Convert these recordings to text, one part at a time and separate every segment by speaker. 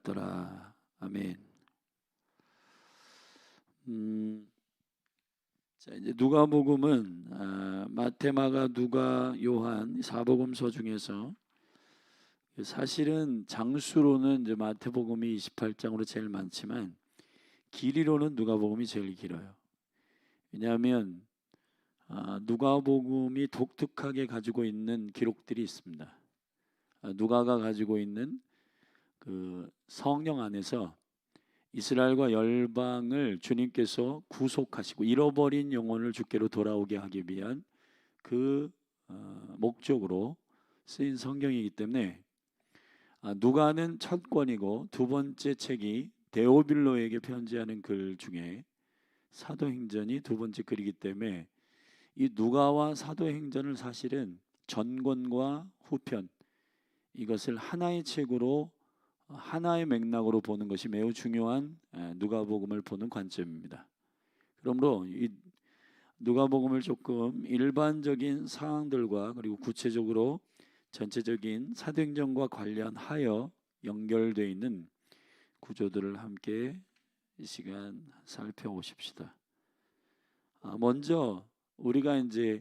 Speaker 1: 더라. 아멘. 자, 이제 누가복음은 마태, 마가, 누가, 요한 사복음서 중에서 사실은 장수로는 이제 마태복음이 28장으로 제일 많지만 길이로는 누가복음이 제일 길어요. 왜냐하면 누가복음이 독특하게 가지고 있는 기록들이 있습니다. 누가가 가지고 있는 그 성령 안에서 이스라엘과 열방을 주님께서 구속하시고 잃어버린 영혼을 주께로 돌아오게 하기 위한 그 목적으로 쓰인 성경이기 때문에 누가는 첫 권이고 두 번째 책이 데오빌로에게 편지하는 글 중에 사도행전이 두 번째 글이기 때문에 이 누가와 사도행전을 사실은 전권과 후편 이것을 하나의 책으로 하나의 맥락으로 보는 것이 매우 중요한 누가복음을 보는 관점입니다. 그러므로 이 누가복음을 조금 일반적인 상황들과 그리고 구체적으로 전체적인 사도행전과 관련하여 연결되어 있는 구조들을 함께 이 시간 살펴보십시다. 먼저 우리가 이제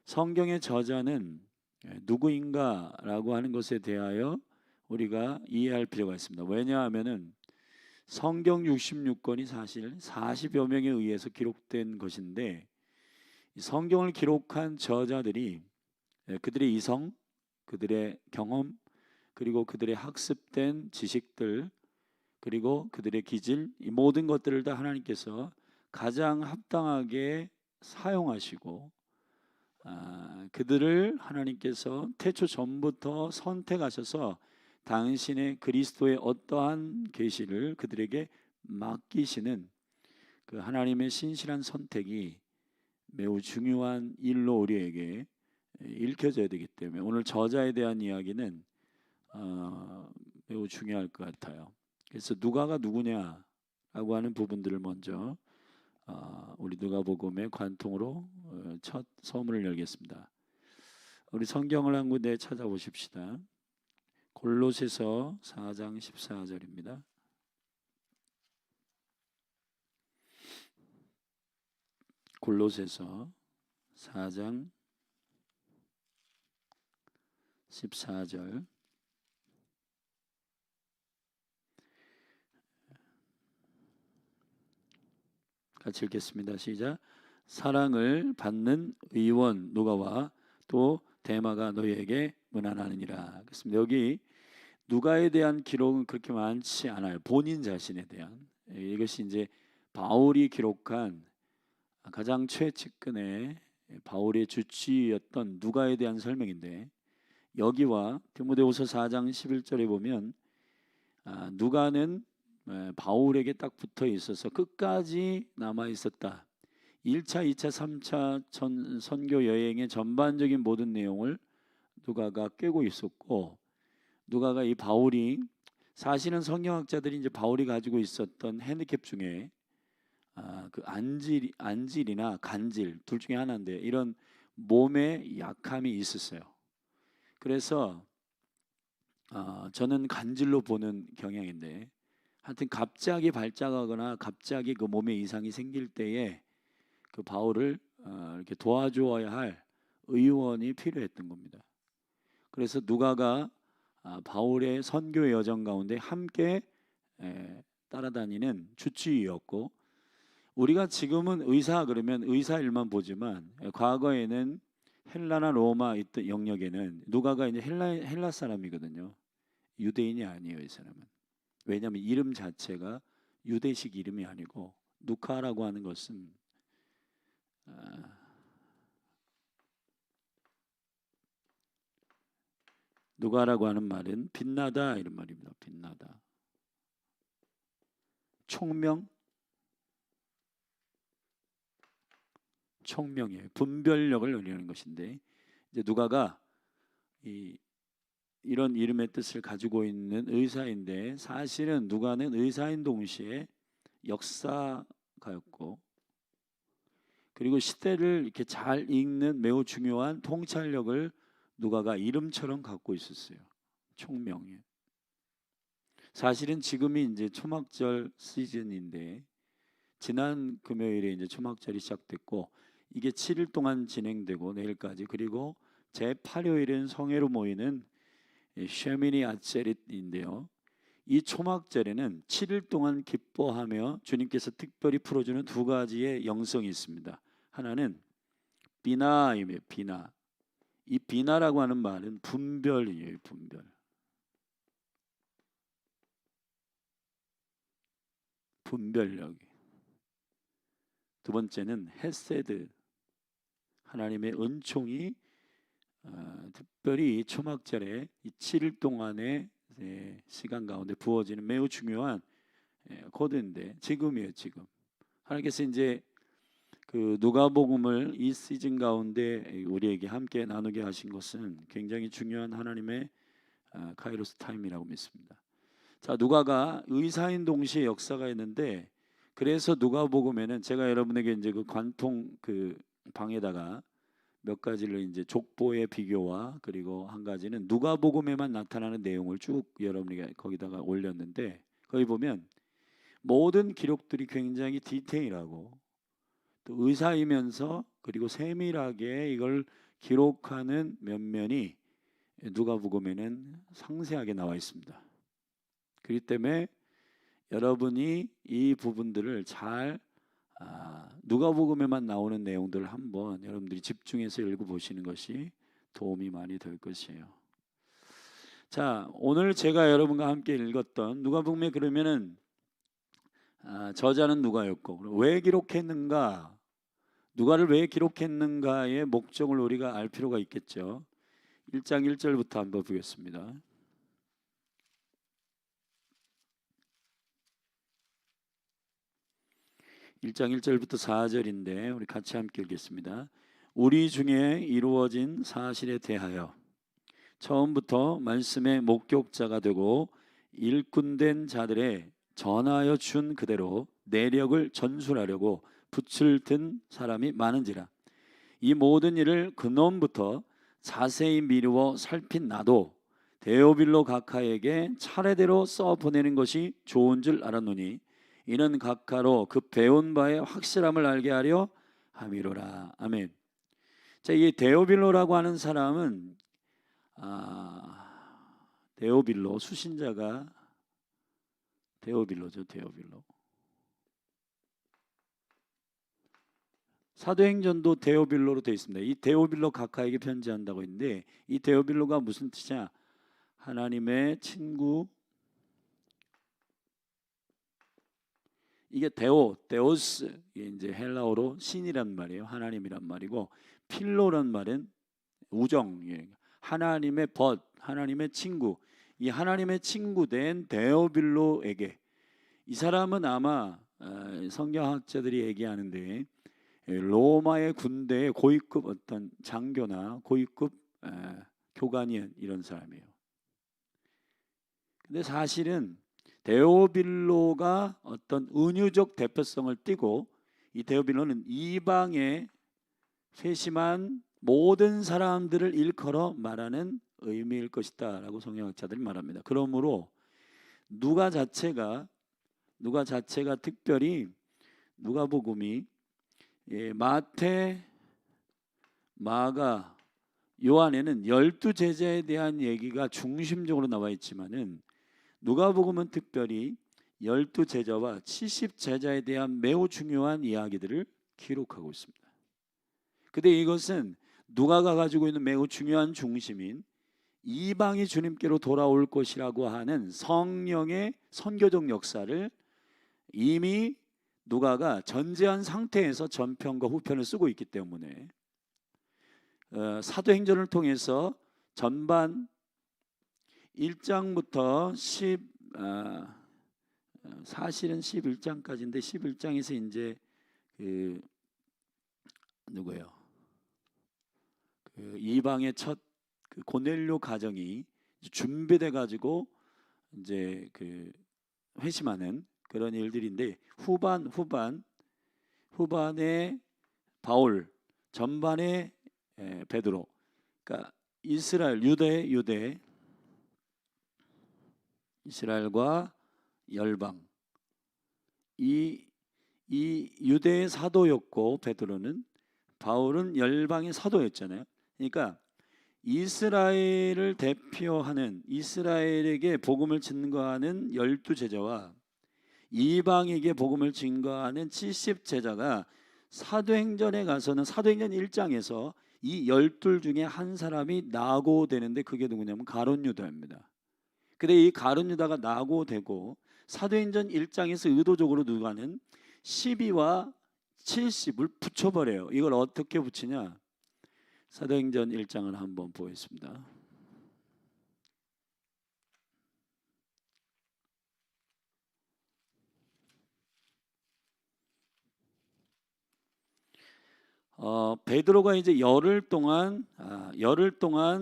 Speaker 1: 성경의 저자는 누구인가라고 하는 것에 대하여 우리가 이해할 필요가 있습니다. 왜냐하면은 성경 66권이 사실 40여 명에 의해서 기록된 것인데 성경을 기록한 저자들이 그들의 이성, 그들의 경험, 그리고 그들의 학습된 지식들, 그리고 그들의 기질, 이 모든 것들을 다 하나님께서 가장 합당하게 사용하시고 그들을 하나님께서 태초 전부터 선택하셔서 당신의 그리스도의 어떠한 계시를 그들에게 맡기시는 그 하나님의 신실한 선택이 매우 중요한 일로 우리에게 읽혀져야 되기 때문에 오늘 저자에 대한 이야기는 매우 중요할 것 같아요. 그래서 누가가 누구냐라고 하는 부분들을 먼저 우리 누가복음의 관통으로 첫 서문을 열겠습니다. 우리 성경을 한 군데 찾아보십시다. 골로새서 4장 14절입니다. 골로새서 4장 14절 같이 읽겠습니다. 시작. 사랑을 받는 의원 누가와 또 데마가 너희에게 문안하느니라. 그렇습니다. 여기 누가에 대한 기록은 그렇게 많지 않아요. 본인 자신에 대한 이것이 이제 바울이 기록한 가장 최측근의 바울의 주치였던 누가에 대한 설명인데 여기와 디모데후서 4장 11절에 보면 누가는 바울에게 딱 붙어 있어서 끝까지 남아 있었다. 1차, 2차, 3차 선교 여행의 전반적인 모든 내용을 누가가 꿰고 있었고 누가가 이 바울이 사실은 성경학자들이 이제 바울이 가지고 있었던 핸디캡 중에 그 안질이나 간질 둘 중에 하나인데 이런 몸에 약함이 있었어요. 그래서 저는 간질로 보는 경향인데 하여튼 갑자기 발작하거나 갑자기 그 몸에 이상이 생길 때에 그 바울을 이렇게 도와주어야 할 의원이 필요했던 겁니다. 그래서 누가가 바울의 선교 여정 가운데 함께 따라다니는 주치의였고 우리가 지금은 의사 그러면 의사 일만 보지만 과거에는 헬라나 로마 있던 영역에는 누가가 이제 헬라 사람이거든요. 유대인이 아니에요, 이 사람은. 왜냐하면 이름 자체가 유대식 이름이 아니고 누카라고 하는 것은 누가라고 하는 말은 빛나다 이런 말입니다. 빛나다. 총명이에요. 분별력을 의미하는 것인데 이제 누가가 이런 이름의 뜻을 가지고 있는 의사인데 사실은 누가는 의사인 동시에 역사가였고 그리고 시대를 이렇게 잘 읽는 매우 중요한 통찰력을 누가가 이름처럼 갖고 있었어요. 총명이에요. 사실은 지금이 이제 초막절 시즌인데 지난 금요일에 이제 초막절이 시작됐고 이게 7일 동안 진행되고 내일까지, 그리고 제 8요일은 성회로 모이는 쉐미니 아체릿인데요. 이 초막절에는 7일 동안 기뻐하며 주님께서 특별히 풀어주는 두 가지의 영성이 있습니다. 하나는 비나임이에요. 비나. 이 비나라고 하는 말은 분별이에요. 분별. 분별력. 두 번째는 헤세드. 하나님의 은총이 특별히 이 초막절에 이 7일 동안의 시간 가운데 부어지는 매우 중요한 코드인데 지금이에요. 지금 하나님께서 이제 그 누가복음을 이 시즌 가운데 우리에게 함께 나누게 하신 것은 굉장히 중요한 하나님의 카이로스 타임이라고 믿습니다. 자, 누가가 의사인 동시에 역사가 있는데, 그래서 누가복음에는 제가 여러분에게 이제 그 관통 그 방에다가 몇 가지를 이제 족보의 비교와 그리고 한 가지는 누가복음에만 나타나는 내용을 쭉 여러분에게 거기다가 올렸는데, 거기 보면 모든 기록들이 굉장히 디테일하고 또 의사이면서 그리고 세밀하게 이걸 기록하는 면면이 누가복음에는 상세하게 나와 있습니다. 그렇기 때문에 여러분이 이 부분들을 잘 누가복음에만 나오는 내용들을 한번 여러분들이 집중해서 읽어보시는 것이 도움이 많이 될 것이에요. 자, 오늘 제가 여러분과 함께 읽었던 누가복음에 그러면은 저자는 누가였고 왜 기록했는가, 누가를 왜 기록했는가의 목적을 우리가 알 필요가 있겠죠. 1장 1절부터 한번 보겠습니다. 1장 1절부터 4절인데 우리 같이 함께 읽겠습니다. 우리 중에 이루어진 사실에 대하여 처음부터 말씀의 목격자가 되고 일꾼된 자들의 전하여 준 그대로 내력을 전술하려고 붓을 든 사람이 많은지라. 이 모든 일을 근원부터 자세히 미루어 살핀 나도 데오빌로 각하에게 차례대로 써 보내는 것이 좋은 줄 알았노니 이는 각하로 그 배운 바의 확실함을 알게 하려 함이로라. 아멘. 자, 이 데오빌로라고 하는 사람은 데오빌로 수신자가 데오빌로죠. 데오빌로. 사도행전도 데오빌로로 되어 있습니다. 이 데오빌로 각하에게 편지한다고 했는데 이 데오빌로가 무슨 뜻이냐? 하나님의 친구. 이게 데오스, 이게 이제 헬라어로 신이란 말이에요. 하나님이란 말이고, 필로란 말은 우정, 하나님의 벗, 하나님의 친구. 이 하나님의 친구된 데오빌로에게, 이 사람은 아마 성경학자들이 얘기하는데 로마의 군대의 고위급 어떤 장교나 고위급 교관이 이런 사람이에요. 근데 사실은 데오빌로가 어떤 은유적 대표성을 띠고, 이 데오빌로는 이방의 회심한 모든 사람들을 일컬어 말하는 의미일 것이다 라고 성경학자들이 말합니다. 그러므로 누가 자체가 특별히 누가복음이 마태, 마가, 요한에는 12제자에 대한 얘기가 중심적으로 나와 있지만은 누가복음은 특별히 12제자와 70제자에 대한 매우 중요한 이야기들을 기록하고 있습니다. 근데 이것은 누가가 가지고 있는 매우 중요한 중심인 이방이 주님께로 돌아올 것이라고 하는 성령의 선교적 역사를 이미 누가가 전제한 상태에서 전편과 후편을 쓰고 있기 때문에 사도행전을 통해서 전반 1장부터 사실은 11장까지인데 11장에서 이제 누구예요? 이방의 첫 고넬료 가정이 준비돼 가지고 이제 회심하는 그런 일들인데 후반에 바울, 전반에 베드로, 그러니까 이스라엘 유대 이스라엘과 열방. 이 유대의 사도였고 베드로는, 바울은 열방의 사도였잖아요. 그러니까 이스라엘을 대표하는, 이스라엘에게 복음을 증거하는 12제자와 이방에게 복음을 증거하는 70제자가 사도행전에 가서는, 사도행전 1장에서 이 12 중에 한 사람이 나고되는데, 그게 누구냐면 가룟 유다입니다. 근데 이 가룟 유다가 나고되고, 사도행전 1장에서 의도적으로 누가는 12와 70을 붙여버려요. 이걸 어떻게 붙이냐? 사도행전 1장을 한번 보겠습니다. 베드로가 이제 열흘 동안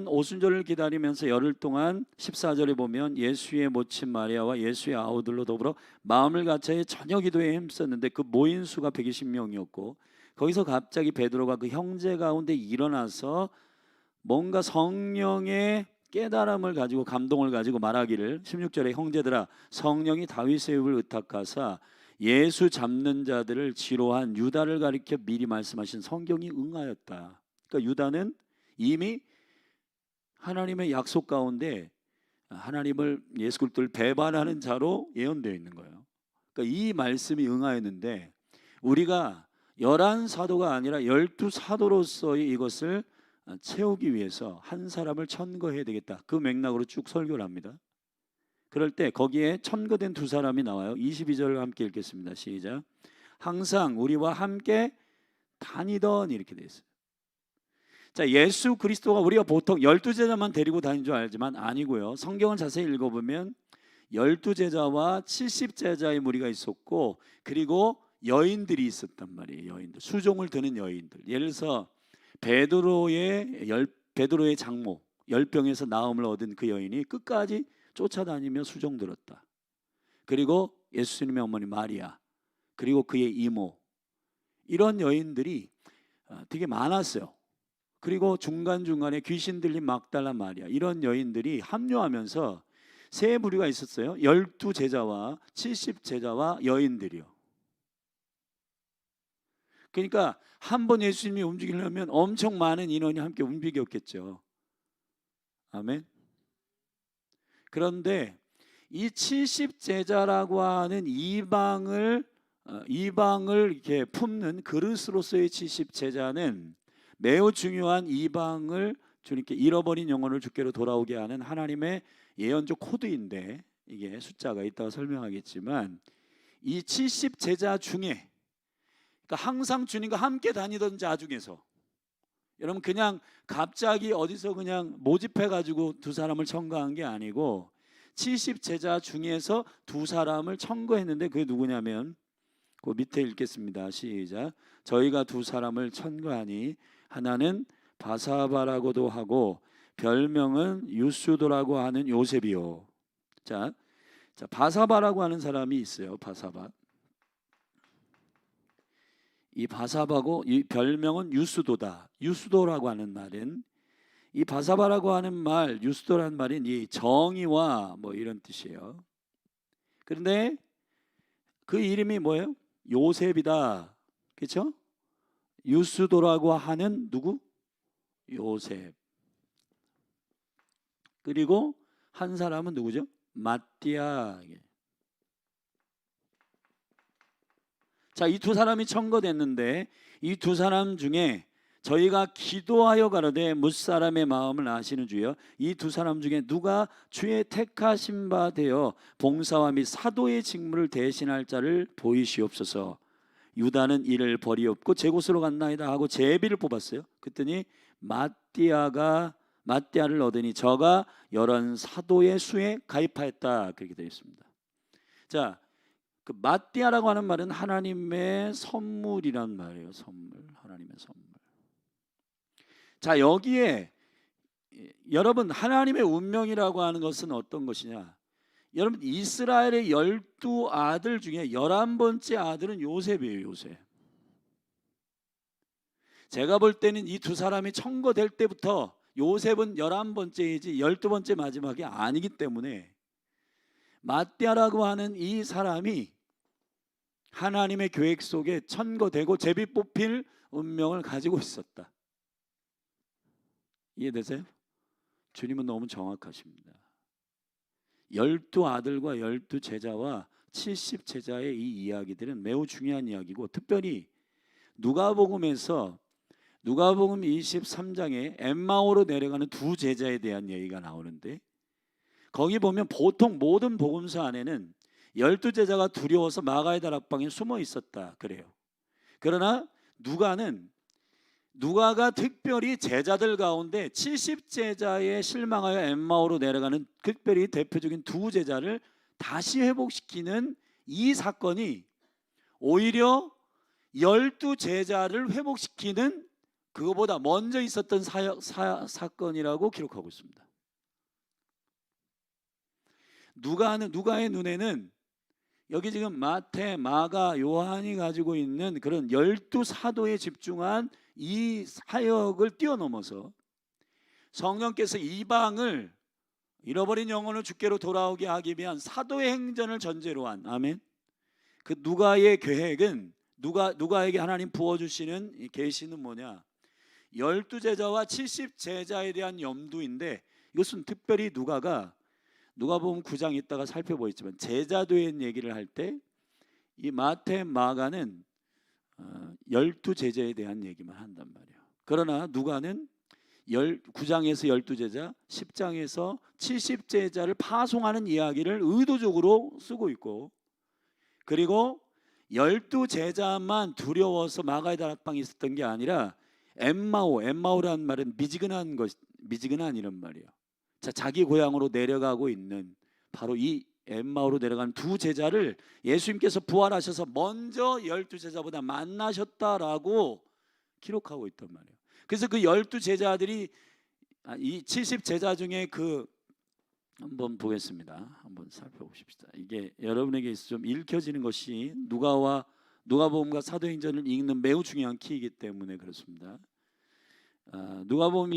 Speaker 1: 오순절을 기다리면서 열흘 동안 14절에 보면 예수의 모친 마리아와 예수의 아우들로 더불어 마음을 같이 저녁 기도에 힘썼는데, 그 모인 수가 120명이었고 거기서 갑자기 베드로가 그 형제 가운데 일어나서 뭔가 성령의 깨달음을 가지고, 감동을 가지고 말하기를, 16절에 형제들아, 성령이 다윗의 입을 의탁하사 예수 잡는 자들을 지로한 유다를 가리켜 미리 말씀하신 성경이 응하였다. 그러니까 유다는 이미 하나님의 약속 가운데 하나님을, 예수 그리스도를 배반하는 자로 예언되어 있는 거예요. 그러니까 이 말씀이 응하였는데, 우리가 11사도가 아니라 12사도로서의 이것을 채우기 위해서 한 사람을 천거해야 되겠다. 그 맥락으로 쭉 설교를 합니다. 그럴 때 거기에 천거된 두 사람이 나와요. 22절을 함께 읽겠습니다. 시작. 항상 우리와 함께 다니던, 이렇게 되어 있어요. 자, 예수 그리스도가, 우리가 보통 12제자만 데리고 다닌 줄 알지만 아니고요. 성경을 자세히 읽어보면 12제자와 70제자의 무리가 있었고, 그리고 여인들이 있었단 말이에요. 여인들, 수종을 드는 여인들. 예를 들어서 베드로의 장모, 열병에서 나음을 얻은 그 여인이 끝까지 쫓아다니며 수종 들었다. 그리고 예수님의 어머니 마리아, 그리고 그의 이모, 이런 여인들이 되게 많았어요. 그리고 중간중간에 귀신 들린 막달라 마리아, 이런 여인들이 합류하면서 세 부류가 있었어요. 12제자와 70제자와 여인들이요. 그러니까 한 번 예수님이 움직이려면 엄청 많은 인원이 함께 움직였겠죠. 아멘. 그런데 이 70제자라고 하는 이방을 이렇게 품는 그릇으로서의 70제자는 매우 중요한, 이방을 주님께 잃어버린 영혼을 주께로 돌아오게 하는 하나님의 예언적 코드인데, 이게 숫자가 이따가 설명하겠지만, 이 70제자 중에, 그러니까 항상 주님과 함께 다니던 자 중에서, 여러분 그냥 갑자기 어디서 그냥 모집해 가지고 두 사람을 청거한 게 아니고 70제자 중에서 두 사람을 청거했는데, 그게 누구냐면, 그 밑에 읽겠습니다. 시작. 저희가 두 사람을 청거하니 하나는 바사바라고도 하고 별명은 유스도라고 하는 요셉이요. 자, 바사바라고 하는 사람이 있어요. 바사바. 이 바사바고 이 별명은 유스도다. 유스도라고 하는 말은, 이 바사바라고 하는 말, 유스도라는 말은 이 정의와 뭐 이런 뜻이에요. 그런데 그 이름이 뭐예요? 요셉이다. 그렇죠? 유스도라고 하는 누구? 요셉. 그리고 한 사람은 누구죠? 마띠아. 자, 이 두 사람이 청거됐는데, 이 두 사람 중에 저희가 기도하여 가로되 무사람의 마음을 아시는 주여, 이 두 사람 중에 누가 주의 택하신 바 되어 봉사와 및 사도의 직무를 대신할 자를 보이시옵소서. 유다는 이를 버리옵고 제 곳으로 갔나이다 하고 제비를 뽑았어요. 그랬더니 마띠아를 얻으니 저가 여러 사도의 수에 가입하였다. 그렇게 되어 있습니다. 자, 그 마띠아라고 하는 말은 하나님의 선물이란 말이에요. 선물, 하나님의 선물. 자, 여기에 여러분, 하나님의 운명이라고 하는 것은 어떤 것이냐? 여러분, 이스라엘의 12아들 중에 11번째 아들은 요셉이에요. 요셉. 제가 볼 때는 이 두 사람이 청거될 때부터 요셉은 11번째이지 12번째 마지막이 아니기 때문에, 마띠아라고 하는 이 사람이 하나님의 계획 속에 천거되고 제비 뽑힐 운명을 가지고 있었다. 이해되세요? 주님은 너무 정확하십니다. 12 아들과 12 제자와 70 제자의 이 이야기들은 매우 중요한 이야기고, 특별히 누가복음에서 누가복음 23장에 엠마오로 내려가는 두 제자에 대한 얘기가 나오는데, 거기 보면 보통 모든 복음서 안에는 12 제자가 두려워서 마가의 다락방에 숨어 있었다 그래요. 그러나 누가가 특별히 제자들 가운데 70 제자에 실망하여 엠마오로 내려가는 특별히 대표적인 두 제자를 다시 회복시키는 이 사건이 오히려 12 제자를 회복시키는 그거보다 먼저 있었던 사건이라고 기록하고 있습니다. 누가의 눈에는 여기 지금 마태, 마가, 요한이 가지고 있는 그런 12 사도에 집중한 이 사역을 뛰어넘어서 성령께서 이방을 잃어버린 영혼을 주께로 돌아오게 하기 위한 사도의 행전을 전제로 한, 아멘. 그 누가의 계획은 누가에게 하나님 부어주시는 계시는 뭐냐, 12 제자와 70 제자에 대한 염두인데, 이것은 특별히 누가복음 9장 있다가 살펴보겠지만 제자도의 얘기를 할 때 이 마태, 마가는 12 제자에 대한 얘기만 한단 말이에요. 그러나 누가는 9장에서 12 제자, 10장에서 70 제자를 파송하는 이야기를 의도적으로 쓰고 있고, 그리고 12 제자만 두려워서 마가의 다락방에 있었던 게 아니라 엠마오라는 말은 미지근한 이런 말이에요. 자, 자기 고향으로 내려가고 있는 바로 이 엠마오로 내려가는 두 제자를 예수님께서 부활하셔서 먼저 12 제자보다 만나셨다라고 기록하고 있단 말이에요. 그래서 그 12 제자들이 이 70 제자 중에 한번 보겠습니다. 한번 살펴보십시다. 이게 여러분에게 좀 읽혀지는 것이 누가복음과 사도행전을 읽는 매우 중요한 키이기 때문에 그렇습니다. 누가복음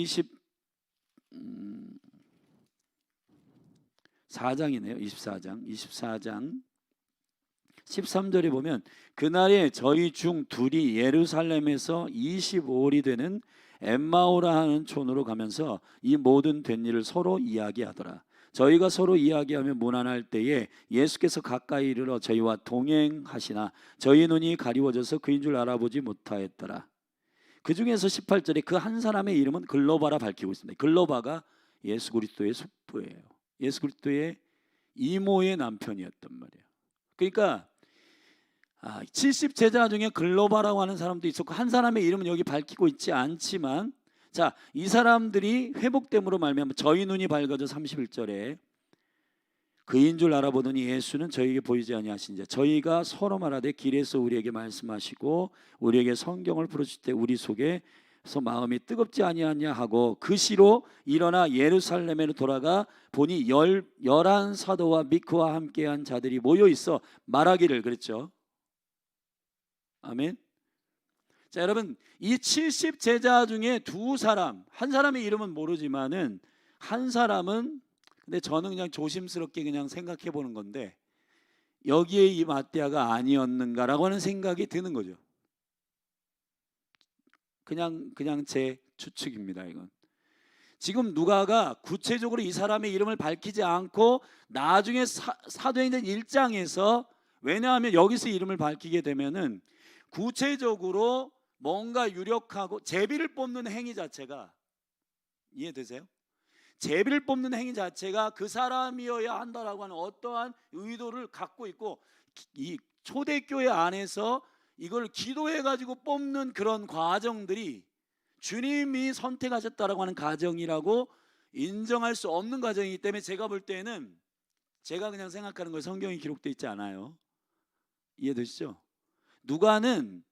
Speaker 1: 24장이네요. 24장 13절에 보면 그날에 저희 중 둘이 예루살렘에서 25일이 되는 엠마오라 하는 촌으로 가면서 이 모든 된 일을 서로 이야기하더라. 저희가 서로 이야기하며 무난할 때에 예수께서 가까이 이르러 저희와 동행하시나 저희 눈이 가리워져서 그인 줄 알아보지 못하였더라. 그 중에서 18절에 그 한 사람의 이름은 글로바라 밝히고 있습니다. 글로바가 예수 그리스도의 숙부예요. 예수 그리스도의 이모의 남편이었단 말이에요. 그러니까 70 제자 중에 글로바라고 하는 사람도 있었고, 한 사람의 이름은 여기 밝히고 있지 않지만, 자, 이 사람들이 회복됨으로 말미암아 저희 눈이 밝아져 31절에 그인 줄 알아보더니 예수는 저희에게 보이지 아니하신 자 저희가 서로 말하되 길에서 우리에게 말씀하시고 우리에게 성경을 풀어주실 때 우리 속에서 마음이 뜨겁지 아니하냐 하고 그 시로 일어나 예루살렘에 돌아가 보니 11 사도와 미크와 함께한 자들이 모여 있어 말하기를, 그랬죠. 아멘. 자, 여러분, 이 70 제자 중에 한 사람의 이름은 모르지만은 한 사람은, 근데 저는 그냥 조심스럽게 그냥 생각해 보는 건데, 여기에 이 마띠아가 아니었는가라고 하는 생각이 드는 거죠. 그냥 제 추측입니다. 이건 지금 누가가 구체적으로 이 사람의 이름을 밝히지 않고 나중에 사도행전 1장에서, 왜냐하면 여기서 이름을 밝히게 되면은 구체적으로 뭔가 유력하고 제비를 뽑는 행위 자체가, 이해되세요? 제비를 뽑는 행위 자체가 그 사람이어야 한다라고 하는 어떠한 의도를 갖고 있고, 이 초대교회 안에서 이걸 기도해 가지고 뽑는 그런 과정들이 주님이 선택하셨다라고 하는 과정이라고 인정할 수 없는 과정이기 때문에, 제가 볼 때는, 제가 그냥 생각하는 거, 성경이 기록되어 있지 않아요. 이해되시죠? 누가는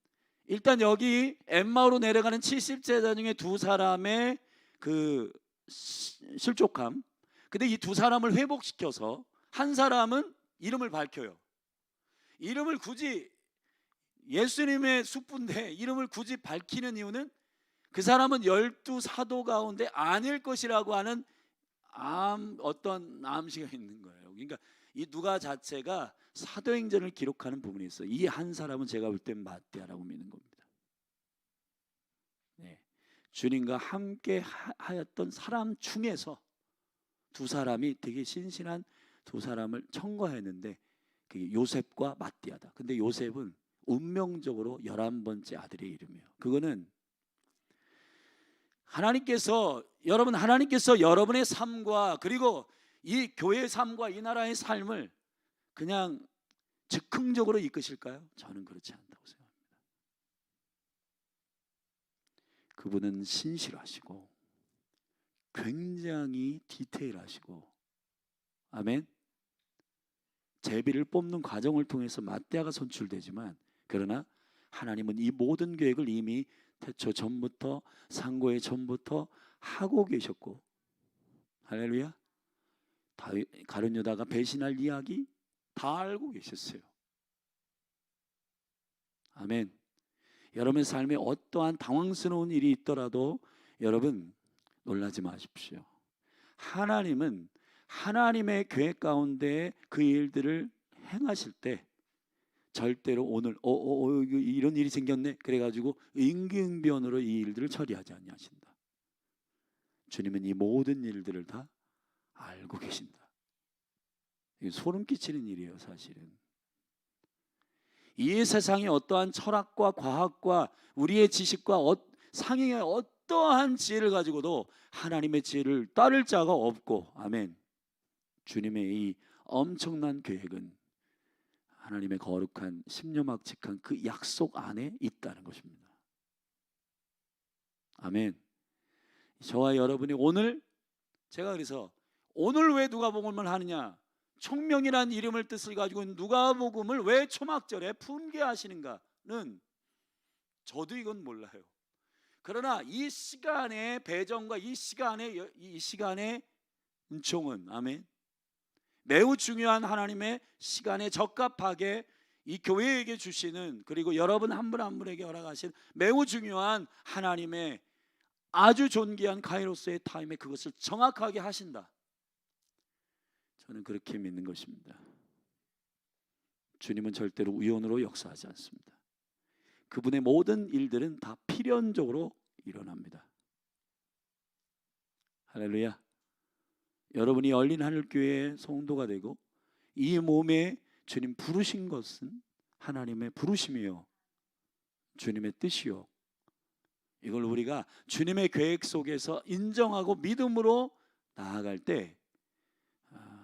Speaker 1: 일단 여기 엠마오로 내려가는 70 제자 중에 두 사람의 그 실족함, 근데 이 두 사람을 회복시켜서 한 사람은 이름을 밝혀요. 이름을 굳이, 예수님의 숙부인데 이름을 굳이 밝히는 이유는 그 사람은 12 사도 가운데 아닐 것이라고 하는 어떤 암시가 있는 거예요. 그러니까 이 누가 자체가 사도행전을 기록하는 부분이 있어요. 이 한 사람은 제가 볼 땐 마띠아라고 믿는 겁니다. 네. 주님과 함께 하였던 사람 중에서 두 사람이 되게 신실한 두 사람을 청거했는데 그게 요셉과 마띠아다. 근데 요셉은 운명적으로 11번째 아들의 이름이에요. 그거는 하나님께서 여러분의 삶과 그리고 이 교회의 삶과 이 나라의 삶을 그냥 즉흥적으로 이끄실까요? 저는 그렇지 않다고 생각합니다. 그분은 신실하시고 굉장히 디테일하시고, 아멘. 제비를 뽑는 과정을 통해서 마띠아가 선출되지만, 그러나 하나님은 이 모든 계획을 이미 태초 전부터, 상고의 전부터 하고 계셨고, 할렐루야. 가룟 유다가 배신할 이야기 다 알고 계셨어요. 아멘. 여러분의 삶에 어떠한 당황스러운 일이 있더라도 여러분 놀라지 마십시오. 하나님은 하나님의 계획 가운데 그 일들을 행하실 때 절대로 오늘 이런 일이 생겼네 그래가지고 임기응변으로 이 일들을 처리하지 아니하신다. 주님은 이 모든 일들을 다 알고 계신다. 이게 소름 끼치는 일이에요. 사실은 이 세상의 어떠한 철학과 과학과 우리의 지식과 상행의 어떠한 지혜를 가지고도 하나님의 지혜를 따를 자가 없고, 아멘. 주님의 이 엄청난 계획은 하나님의 거룩한 신묘막측한 그 약속 안에 있다는 것입니다. 아멘. 저와 여러분이 오늘, 제가 그래서 오늘 왜 누가복음을 하느냐, 총명이란 이름을 뜻을 가지고 누가복음을 왜 초막절에 품게하시는가는 저도 이건 몰라요. 그러나 이 시간의 배정과 이 시간의 은총은, 아멘, 매우 중요한 하나님의 시간에 적합하게 이 교회에게 주시는, 그리고 여러분 한 분 한 분에게 허락하신 매우 중요한 하나님의 아주 존귀한 카이로스의 타임에 그것을 정확하게 하신다. 저는 그렇게 믿는 것입니다. 주님은 절대로 우연으로 역사하지 않습니다. 그분의 모든 일들은 다 필연적으로 일어납니다. 할렐루야. 여러분이 열린 하늘교회의 성도가 되고 이 몸에 주님 부르신 것은 하나님의 부르심이요 주님의 뜻이요, 이걸 우리가 주님의 계획 속에서 인정하고 믿음으로 나아갈 때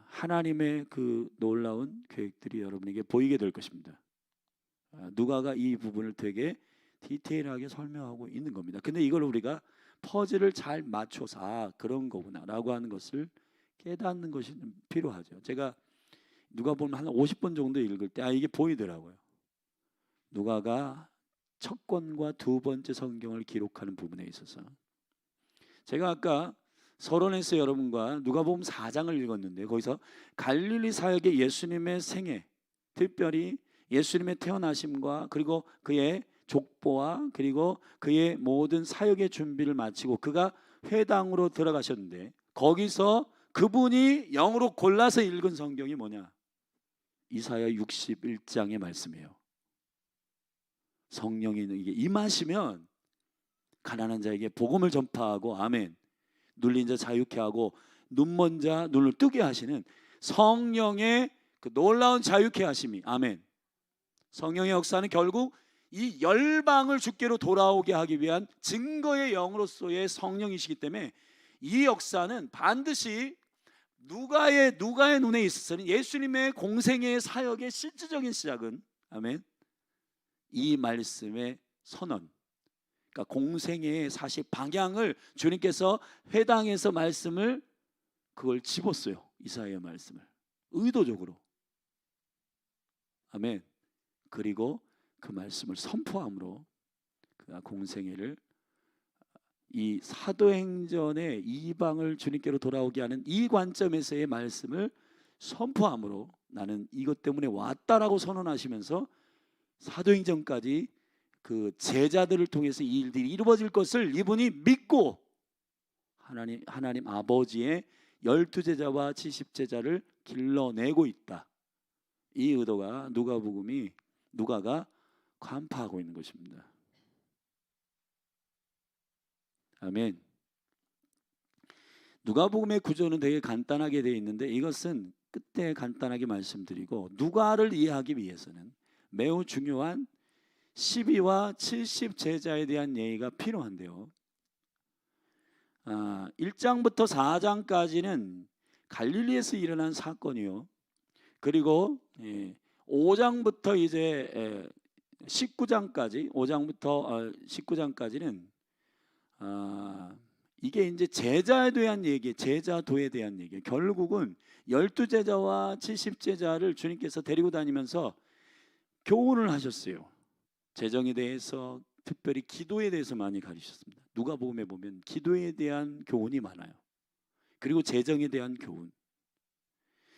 Speaker 1: 하나님의 그 놀라운 계획들이 여러분에게 보이게 될 것입니다. 누가가 이 부분을 되게 디테일하게 설명하고 있는 겁니다. 근데 이걸 우리가 퍼즐을 잘 맞춰서 그런 거구나 라고 하는 것을 깨닫는 것이 필요하죠. 제가 누가복음 한 50번 정도 읽을 때 이게 보이더라고요. 누가가 첫 권과 두 번째 성경을 기록하는 부분에 있어서, 제가 아까 서론에서 여러분과 누가복음 4장을 읽었는데 거기서 갈릴리 사역의 예수님의 생애, 특별히 예수님의 태어나심과 그리고 그의 족보와 그리고 그의 모든 사역의 준비를 마치고 그가 회당으로 들어가셨는데, 거기서 그분이 영으로 골라서 읽은 성경이 뭐냐? 이사야 61장의 말씀이에요. 성령이 이게 임하시면 가난한 자에게 복음을 전파하고, 아멘, 눌린 자 자유케 하고 눈먼 자 눈을 뜨게 하시는 성령의 그 놀라운 자유케 하심이, 아멘. 성령의 역사는 결국 이 열방을 주께로 돌아오게 하기 위한 증거의 영으로서의 성령이시기 때문에 이 역사는 반드시 누가의 눈에 있어서는 예수님의 공생애의 사역의 실질적인 시작은, 아멘, 이 말씀의 선언, 그러니까 공생애의 사실 방향을 주님께서 회당에서 말씀을 그걸 집었어요. 이사야의 말씀을 의도적으로, 아멘. 그리고 그 말씀을 선포함으로 그가 공생애를, 이 사도행전의 이방을 주님께로 돌아오게 하는 이 관점에서의 말씀을 선포함으로 나는 이것 때문에 왔다라고 선언하시면서 사도행전까지 그 제자들을 통해서 이 일들이 이루어질 것을 이분이 믿고 하나님 아버지의 12제자와 70제자를 길러내고 있다. 이 의도가 누가가 간파하고 있는 것입니다. 아멘. 누가복음의 구조는 되게 간단하게 되어 있는데 이것은 끝에 간단하게 말씀드리고, 누가를 이해하기 위해서는 매우 중요한 12와 70제자에 대한 예의가 필요한데요. 1장부터 4장까지는 갈릴리에서 일어난 사건이요. 그리고 5장부터 이제 19장까지는 이게 이제 제자에 대한 얘기, 제자도에 대한 얘기. 결국은 12제자와 70제자를 주님께서 데리고 다니면서 교훈을 하셨어요. 재정에 대해서, 특별히 기도에 대해서 많이 가르치셨습니다. 누가복음에 보면 기도에 대한 교훈이 많아요. 그리고 재정에 대한 교훈.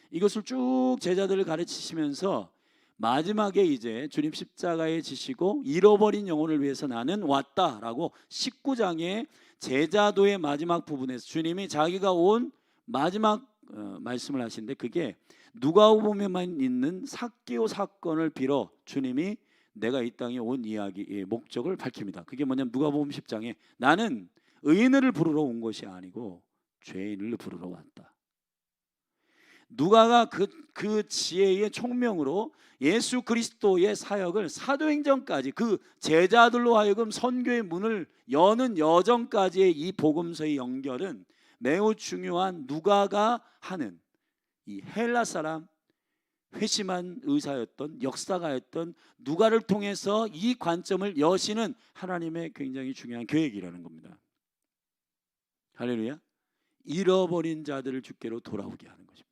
Speaker 1: 이것을 쭉 제자들을 가르치시면서 마지막에 이제 주님 십자가에 지시고 잃어버린 영혼을 위해서 나는 왔다라고 19장의 제자도의 마지막 부분에서 주님이 자기가 온 마지막 말씀을 하시는데, 그게 누가복음에만 있는 삭개오 사건을 빌어 주님이 내가 이 땅에 온 이야기의 목적을 밝힙니다. 그게 뭐냐면 누가복음 10장에 나는 의인을 부르러 온 것이 아니고 죄인을 부르러 왔다. 누가가 그 지혜의 총명으로 예수 그리스도의 사역을 사도행전까지, 그 제자들로 하여금 선교의 문을 여는 여정까지의 이 복음서의 연결은 매우 중요한 누가가 하는, 이 헬라 사람 회심한 의사였던 역사가였던 누가를 통해서 이 관점을 여시는 하나님의 굉장히 중요한 계획이라는 겁니다. 할렐루야. 잃어버린 자들을 주께로 돌아오게 하는 것입니다.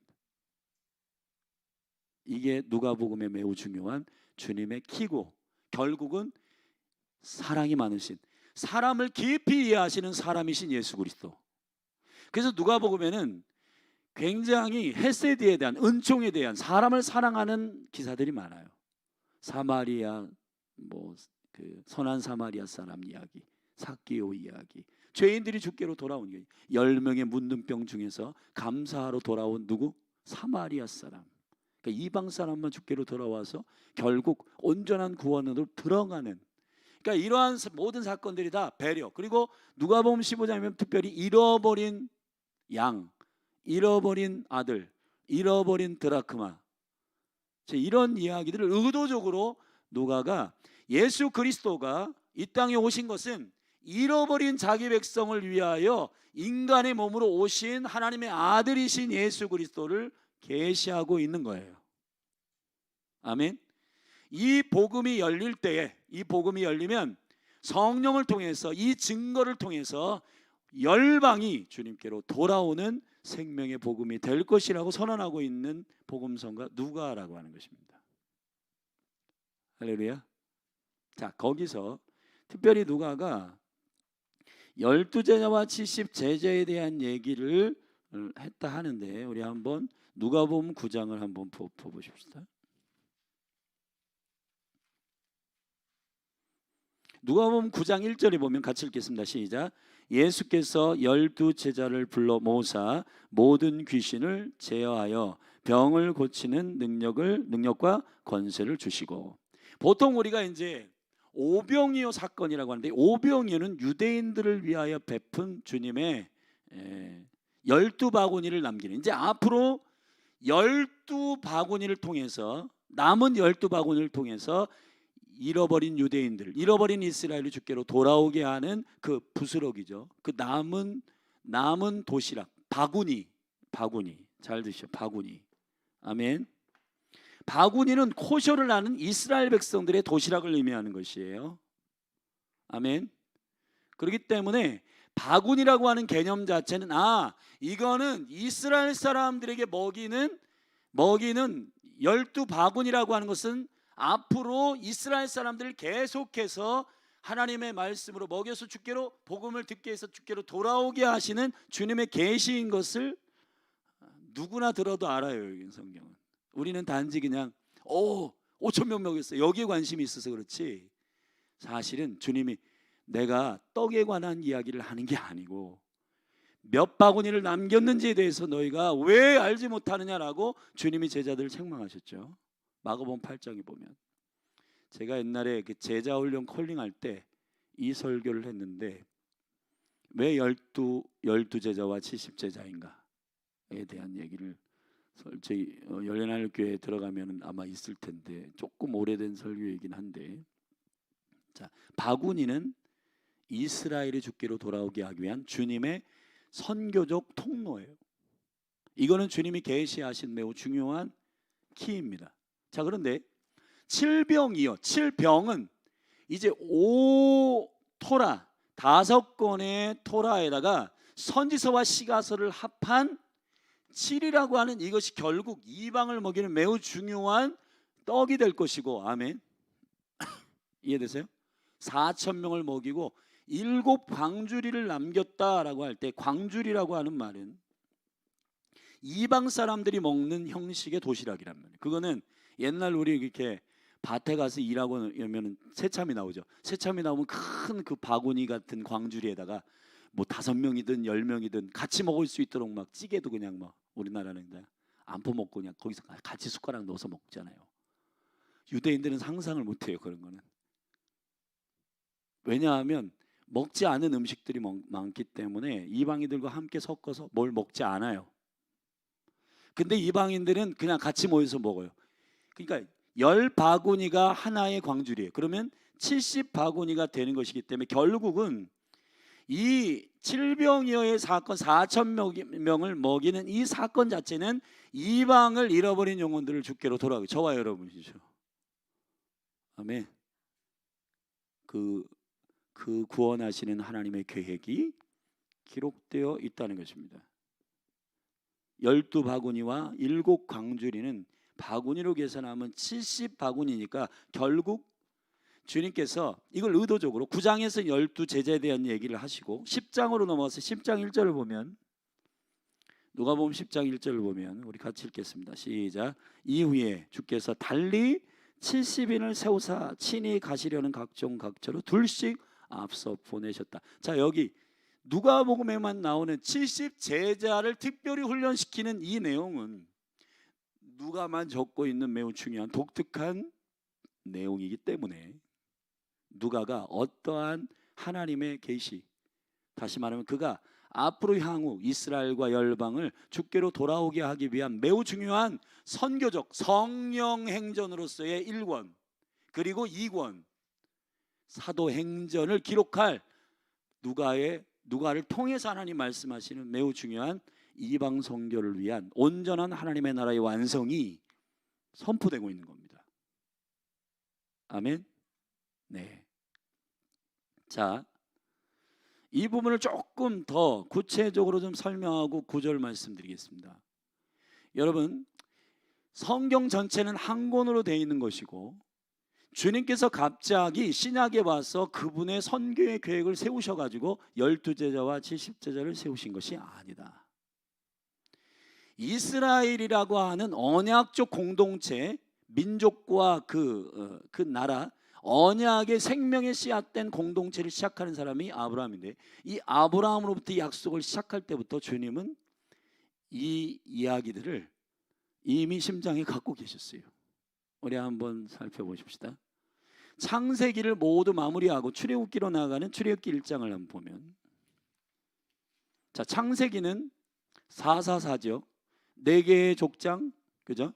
Speaker 1: 이게 누가복음의 매우 중요한 주님의 키고, 결국은 사랑이 많으신, 사람을 깊이 이해하시는 사람이신 예수 그리스도. 그래서 누가복음에는 굉장히 헤세드에 대한, 은총에 대한, 사람을 사랑하는 기사들이 많아요. 사마리아, 그 선한 사마리아 사람 이야기, 삭개오 이야기, 죄인들이 주께로 돌아온 게 10명의 문둥병 중에서 감사하러 돌아온 누구? 사마리아 사람. 그러니까 이방 사람만 주께로 돌아와서 결국 온전한 구원으로 들어가는, 그러니까 이러한 모든 사건들이 다 배려. 그리고 누가복음 15장이면 특별히 잃어버린 양, 잃어버린 아들, 잃어버린 드라크마, 이런 이야기들을 의도적으로 누가가, 예수 그리스도가 이 땅에 오신 것은 잃어버린 자기 백성을 위하여 인간의 몸으로 오신 하나님의 아들이신 예수 그리스도를 계시하고 있는 거예요. 아멘. 이 복음이 열릴 때에, 이 복음이 열리면 성령을 통해서, 이 증거를 통해서 열방이 주님께로 돌아오는 생명의 복음이 될 것이라고 선언하고 있는 복음서가 누가라고 하는 것입니다. 할렐루야. 자, 거기서 특별히 누가가 12제자와 70제자에 대한 얘기를 했다 하는데, 우리 한번 누가복음 9장을 한번 보십시다. 누가복음 9장 1절에 보면 같이 읽겠습니다. 시작. 예수께서 12제자를 불러 모사 모든 귀신을 제어하여 병을 고치는 능력과 권세를 주시고. 보통 우리가 이제 오병이어 사건이라고 하는데, 오병이어는 유대인들을 위하여 베푼 주님의 12바구니를 남기는, 이제 앞으로 12바구니를 통해서, 남은 12바구니를 통해서 잃어버린 유대인들, 잃어버린 이스라엘을 주께로 돌아오게 하는 그 부스러기죠. 그 남은 도시락, 바구니, 잘 드시오. 바구니. 아멘. 바구니는 코셔를 하는 이스라엘 백성들의 도시락을 의미하는 것이에요. 아멘. 그렇기 때문에 바구니라고 하는 개념 자체는, 이거는 이스라엘 사람들에게 먹이는 12바구니라고 하는 것은 앞으로 이스라엘 사람들을 계속해서 하나님의 말씀으로 먹여서 주께로, 복음을 듣게 해서 주께로 돌아오게 하시는 주님의 계시인 것을 누구나 들어도 알아요. 여기 성경은. 우리는 단지 그냥 5,000명 먹였어요, 여기에 관심이 있어서 그렇지, 사실은 주님이 내가 떡에 관한 이야기를 하는 게 아니고 몇 바구니를 남겼는지에 대해서 너희가 왜 알지 못하느냐라고 주님이 제자들을 책망하셨죠. 마가복음 8장에 보면 제가 옛날에 그 제자 훈련 콜링할 때 이 설교를 했는데 왜 열두 제자와 70제자인가에 대한 얘기를 저희 열린하늘 교회에 들어가면 아마 있을 텐데 조금 오래된 설교이긴 한데, 자, 바구니는 이스라엘이 주께로 돌아오게 하기 위한 주님의 선교적 통로예요. 이거는 주님이 계시하신 매우 중요한 키입니다. 자, 그런데 칠병이요. 칠병은 이제 5토라 5권의 토라에다가 선지서와 시가서를 합한 7이라고 하는 이것이 결국 이방을 먹이는 매우 중요한 떡이 될 것이고, 아멘. 이해되세요? 4,000명을 먹이고 7 광주리를 남겼다라고 할 때, 광주리라고 하는 말은 이방 사람들이 먹는 형식의 도시락이란 말이에요. 그거는 옛날 우리 이렇게 밭에 가서 일하고 하면 새참이 나오죠. 새참이 나오면 큰 그 바구니 같은 광주리에다가 뭐 5명이든 10명이든 같이 먹을 수 있도록 막 찌개도 그냥 막 우리나라는 안 퍼먹고 그냥 거기서 같이 숟가락 넣어서 먹잖아요. 유대인들은 상상을 못해요, 그런 거는. 왜냐하면 먹지 않은 음식들이 많기 때문에 이방인들과 함께 섞어서 뭘 먹지 않아요. 근데 이방인들은 그냥 같이 모여서 먹어요. 그러니까 10바구니가 하나의 광주리예요. 그러면 70바구니가 되는 것이기 때문에 결국은 이 칠병이어의 사건, 4,000명을 먹이는 이 사건 자체는 이방을 잃어버린 영혼들을 주께로 돌아오게, 저와 여러분이죠. 아멘. 그 구원하시는 하나님의 계획이 기록되어 있다는 것입니다. 12바구니와 7 광주리는 바구니로 계산하면 70바구니니까 결국 주님께서 이걸 의도적으로 9장에서 12제자에 대한 얘기를 하시고 10장으로 넘어가서 10장 1절을 보면, 누가복음 10장 1절을 보면 우리 같이 읽겠습니다. 시작. 이후에 주께서 달리 70인을 세우사 친히 가시려는 각종 각처로 둘씩 앞서 보내셨다. 자, 여기 누가복음에만 나오는 70제자를 특별히 훈련시키는 이 내용은 누가만 적고 있는 매우 중요한 독특한 내용이기 때문에 누가가 어떠한 하나님의 계시, 다시 말하면 그가 앞으로 향후 이스라엘과 열방을 주께로 돌아오게 하기 위한 매우 중요한 선교적 성령행전으로서의 1권 그리고 2권 사도행전을 기록할 누가를 통해서 하나님 말씀하시는 매우 중요한 이방 선교를 위한 온전한 하나님의 나라의 완성이 선포되고 있는 겁니다. 아멘. 네. 자, 이 부분을 조금 더 구체적으로 좀 설명하고 구절 말씀드리겠습니다. 여러분, 성경 전체는 한 권으로 되어 있는 것이고 주님께서 갑자기 신약에 와서 그분의 선교의 계획을 세우셔가지고 12제자와 70제자를 세우신 것이 아니다. 이스라엘이라고 하는 언약적 공동체, 민족과 그 나라, 언약의 생명의 씨앗된 공동체를 시작하는 사람이 아브라함인데, 이 아브라함으로부터 약속을 시작할 때부터 주님은 이 이야기들을 이미 심장에 갖고 계셨어요. 우리 한번 살펴보십시다. 창세기를 모두 마무리하고 출애굽기로 나아가는 출애굽기 1장을 한번 보면, 자, 창세기는 444죠. 4개의 족장, 그죠?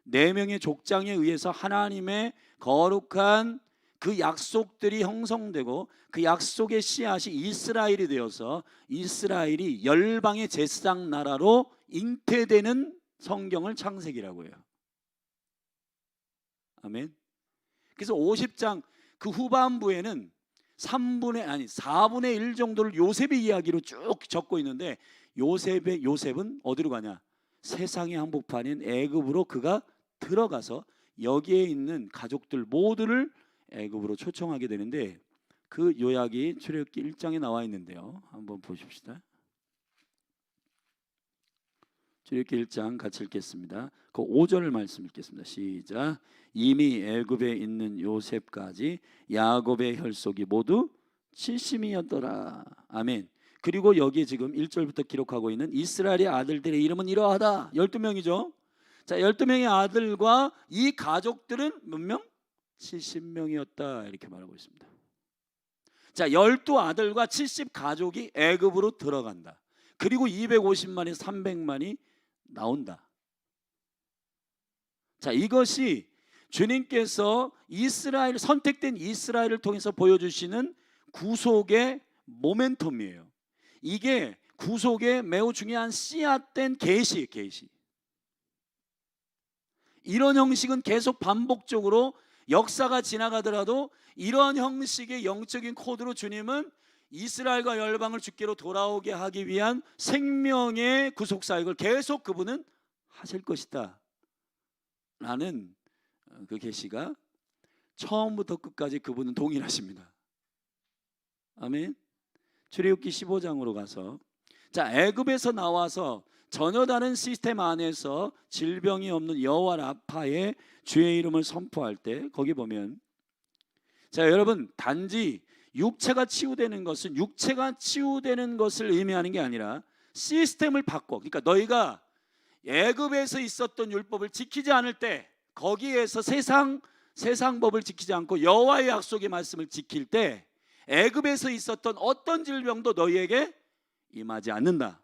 Speaker 1: 4명의 족장에 의해서 하나님의 거룩한 그 약속들이 형성되고 그 약속의 씨앗이 이스라엘이 되어서 이스라엘이 열방의 제사장 나라로 잉태되는 성경을 창세기라고 해요. 아멘. 그래서 50장 그 후반부에는 4분의 1 정도를 요셉의 이야기로 쭉 적고 있는데, 요셉은 어디로 가냐? 세상의 한복판인 애굽으로 그가 들어가서 여기에 있는 가족들 모두를 애굽으로 초청하게 되는데, 그 요약이 출애굽기 1장에 나와 있는데요. 한번 보십시다. 출애굽기 1장 같이 읽겠습니다. 그 5절 말씀 읽겠습니다. 시작. 이미 애굽에 있는 요셉까지 야곱의 혈속이 모두 70이었더라. 아멘. 그리고 여기에 지금 1절부터 기록하고 있는 이스라엘의 아들들의 이름은 이러하다. 12명이죠. 자, 12명의 아들과 이 가족들은 몇 명? 70명이었다. 이렇게 말하고 있습니다. 자, 12아들과 70가족이 애굽으로 들어간다. 그리고 250만이 300만이 나온다. 자, 이것이 주님께서 이스라엘, 선택된 이스라엘을 통해서 보여주시는 구속의 모멘텀이에요. 이게 구속의 매우 중요한 씨앗된 계시. 이런 형식은 계속 반복적으로 역사가 지나가더라도 이러한 형식의 영적인 코드로 주님은 이스라엘과 열방을 주께로 돌아오게 하기 위한 생명의 구속 사역을 계속 그분은 하실 것이다 라는 그 계시가 처음부터 끝까지 그분은 동일하십니다. 아멘. 출애굽기 15장으로 가서, 자, 애굽에서 나와서 전혀 다른 시스템 안에서 질병이 없는 여호와 라파의 주의 이름을 선포할 때 거기 보면, 자, 여러분, 단지 육체가 치유되는 것은 육체가 치유되는 것을 의미하는 게 아니라 시스템을 바꿔. 그러니까 너희가 애굽에서 있었던 율법을 지키지 않을 때, 거기에서 세상 법을 지키지 않고 여호와의 약속의 말씀을 지킬 때 애굽에서 있었던 어떤 질병도 너희에게 임하지 않는다.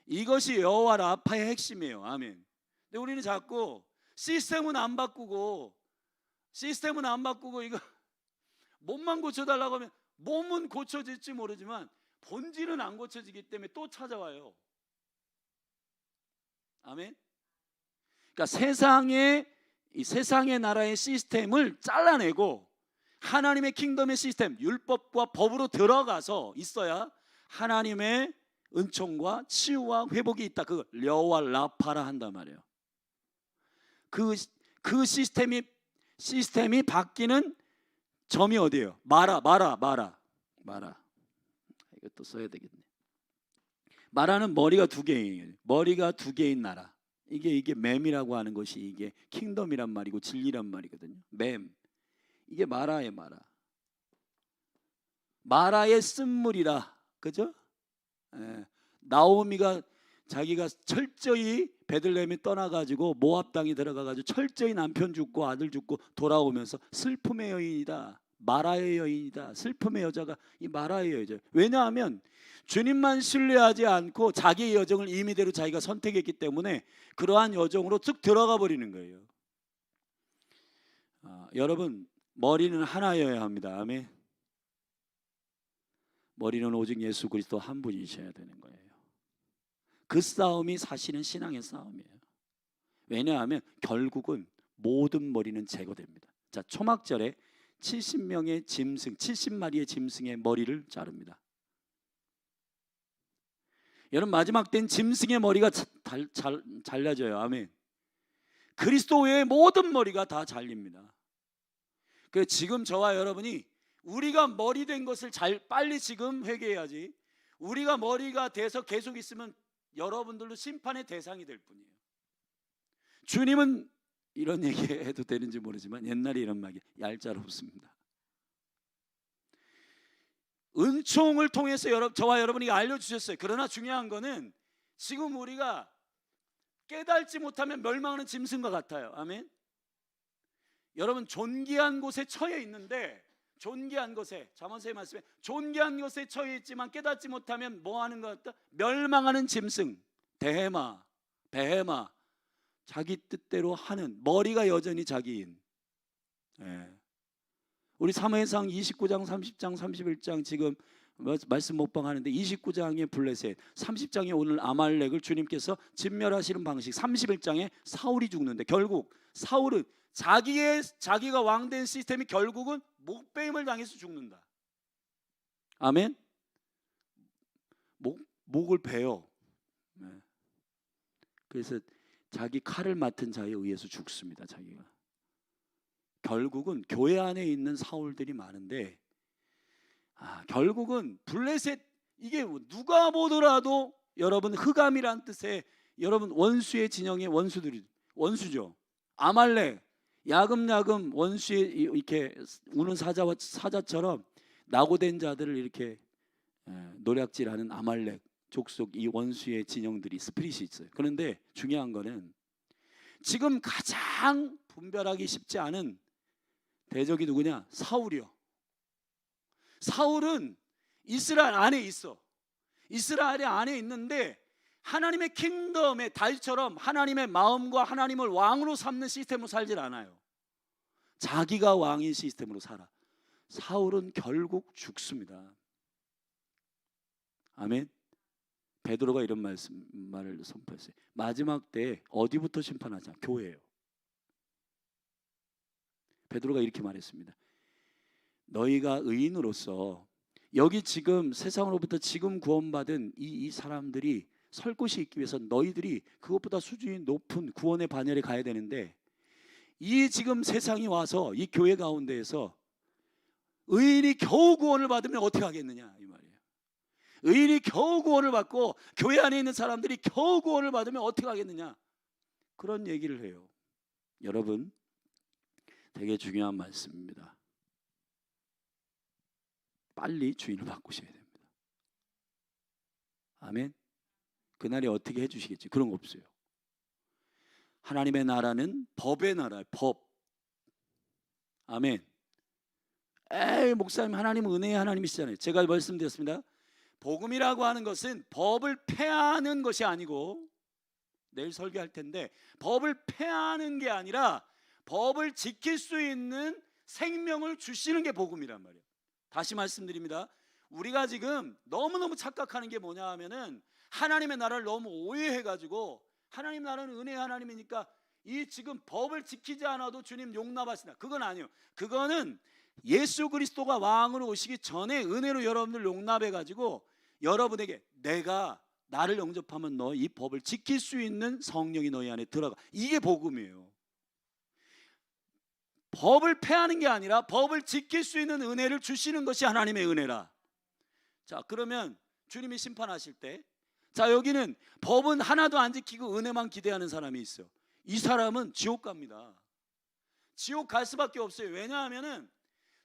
Speaker 1: 이것이 여호와 라파의 핵심이에요. 아멘. 근데 우리는 자꾸 시스템은 안 바꾸고 이거 몸만 고쳐달라고 하면 몸은 고쳐질지 모르지만 본질은 안 고쳐지기 때문에 또 찾아와요. 아멘. 그러니까 세상의 나라의 시스템을 잘라내고 하나님의 킹덤의 시스템, 율법과 법으로 들어가서 있어야 하나님의 은총과 치유와 회복이 있다. 그 여호와 라파라 한단 말이에요. 그 시스템이 바뀌는 점이 어디예요? 마라. 이것도 써야 되겠네. 마라는 머리가 두 개인 나라. 이게 맴이라고 하는 것이 이게 킹덤이란 말이고 진리란 말이거든요. 맴. 이게 마라의 마라의 쓴물이라. 그죠? 나오미가 자기가 철저히 베들레헴에 떠나가지고 모압 땅에 들어가가지고 철저히 남편 죽고 아들 죽고 돌아오면서 슬픔의 여인이다, 마라의 여인이다. 슬픔의 여자가 이 마라의 여자. 왜냐하면 주님만 신뢰하지 않고 자기의 여정을 임의대로 자기가 선택했기 때문에 그러한 여정으로 쭉 들어가 버리는 거예요. 여러분, 머리는 하나여야 합니다. 아멘. 머리는 오직 예수 그리스도 한 분이셔야 되는 거예요. 그 싸움이 사실은 신앙의 싸움이에요. 왜냐하면 결국은 모든 머리는 제거됩니다. 자, 초막절에 70명의 짐승, 70마리의 짐승의 머리를 자릅니다. 여러분, 마지막 땐 짐승의 머리가 잘라져요. 아멘. 그리스도 외의 모든 머리가 다 잘립니다. 그래서 지금 저와 여러분이 우리가 머리 된 것을 빨리 지금 회개해야지, 우리가 머리가 돼서 계속 있으면 여러분들도 심판의 대상이 될 뿐이에요. 주님은 이런 얘기 해도 되는지 모르지만 옛날에 이런 말이 얄짤없습니다. 은총을 통해서 저와 여러분이 알려주셨어요. 그러나 중요한 거는 지금 우리가 깨달지 못하면 멸망하는 짐승과 같아요. 아멘. 여러분, 존귀한 곳에 처해 있는데, 존귀한 곳에, 잠언서의 말씀에 존귀한 곳에 처해 있지만 깨닫지 못하면 뭐 하는 것 같다? 멸망하는 짐승, 베헤마. 자기 뜻대로 하는, 머리가 여전히 자기인. 우리 사무엘상 29장, 30장, 31장 지금 말씀 먹방 하는데 29장에 블레셋, 30장에 오늘 아말렉을 주님께서 진멸하시는 방식, 31장에 사울이 죽는데 결국 사울은 자기가 왕된 시스템이 결국은 목배임을 당해서 죽는다. 아멘. 목을 베요. 그래서 자기 칼을 맡은 자에 의해서 죽습니다. 자기가. 결국은 교회 안에 있는 사울들이 많은데, 결국은 블레셋, 이게 누가 보더라도 여러분 흑암이란 뜻의, 여러분 원수의 진영의 원수죠. 아말렉, 야금야금 원수의 이렇게 우는 사자처럼 낙오된 자들을 이렇게 노략질하는 아말렉 족속 이 원수의 진영들이 스피릿이 있어요. 그런데 중요한 거는 지금 가장 분별하기 쉽지 않은 대적이 누구냐? 사울이요. 사울은 이스라엘 안에 있어. 이스라엘 안에 있는데 하나님의 킹덤의 다윗처럼 하나님의 마음과 하나님을 왕으로 삼는 시스템으로 살질 않아요. 자기가 왕인 시스템으로 살아. 사울은 결국 죽습니다. 아멘. 베드로가 이런 말을 선포했어요. 마지막 때에 어디부터 심판하자? 교회예요. 베드로가 이렇게 말했습니다. 너희가 의인으로서 여기 지금 세상으로부터 지금 구원받은 이 사람들이 설 곳이 있기 위해서 너희들이 그것보다 수준이 높은 구원의 반열에 가야 되는데, 이 지금 세상이 와서 이 교회 가운데에서 의인이 겨우 구원을 받으면 어떻게 하겠느냐 이 말이에요. 의인이 겨우 구원을 받고 교회 안에 있는 사람들이 겨우 구원을 받으면 어떻게 하겠느냐, 그런 얘기를 해요. 여러분, 되게 중요한 말씀입니다. 빨리 주인을 바꾸셔야 됩니다. 아멘. 그날이 어떻게 해주시겠지? 그런 거 없어요. 하나님의 나라는 법의 나라예요. 법. 아멘. 에이, 목사님, 하나님은 은혜의 하나님이시잖아요. 제가 말씀드렸습니다. 복음이라고 하는 것은 법을 폐하는 것이 아니고, 내일 설교할 텐데, 법을 폐하는 게 아니라 법을 지킬 수 있는 생명을 주시는 게 복음이란 말이에요. 다시 말씀드립니다. 우리가 지금 너무너무 착각하는 게 뭐냐 하면은 하나님의 나라를 너무 오해해가지고, 하나님 나라는 은혜의 하나님이니까 이 지금 법을 지키지 않아도 주님 용납하신다, 그건 아니에요. 그거는 예수 그리스도가 왕으로 오시기 전에 은혜로 여러분들 용납해가지고 여러분에게 내가 나를 영접하면 너 이 법을 지킬 수 있는 성령이 너희 안에 들어가, 이게 복음이에요. 법을 폐하는 게 아니라 법을 지킬 수 있는 은혜를 주시는 것이 하나님의 은혜라. 자, 그러면 주님이 심판하실 때, 자, 여기는 법은 하나도 안 지키고 은혜만 기대하는 사람이 있어요. 이 사람은 지옥 갑니다. 지옥 갈 수밖에 없어요. 왜냐하면은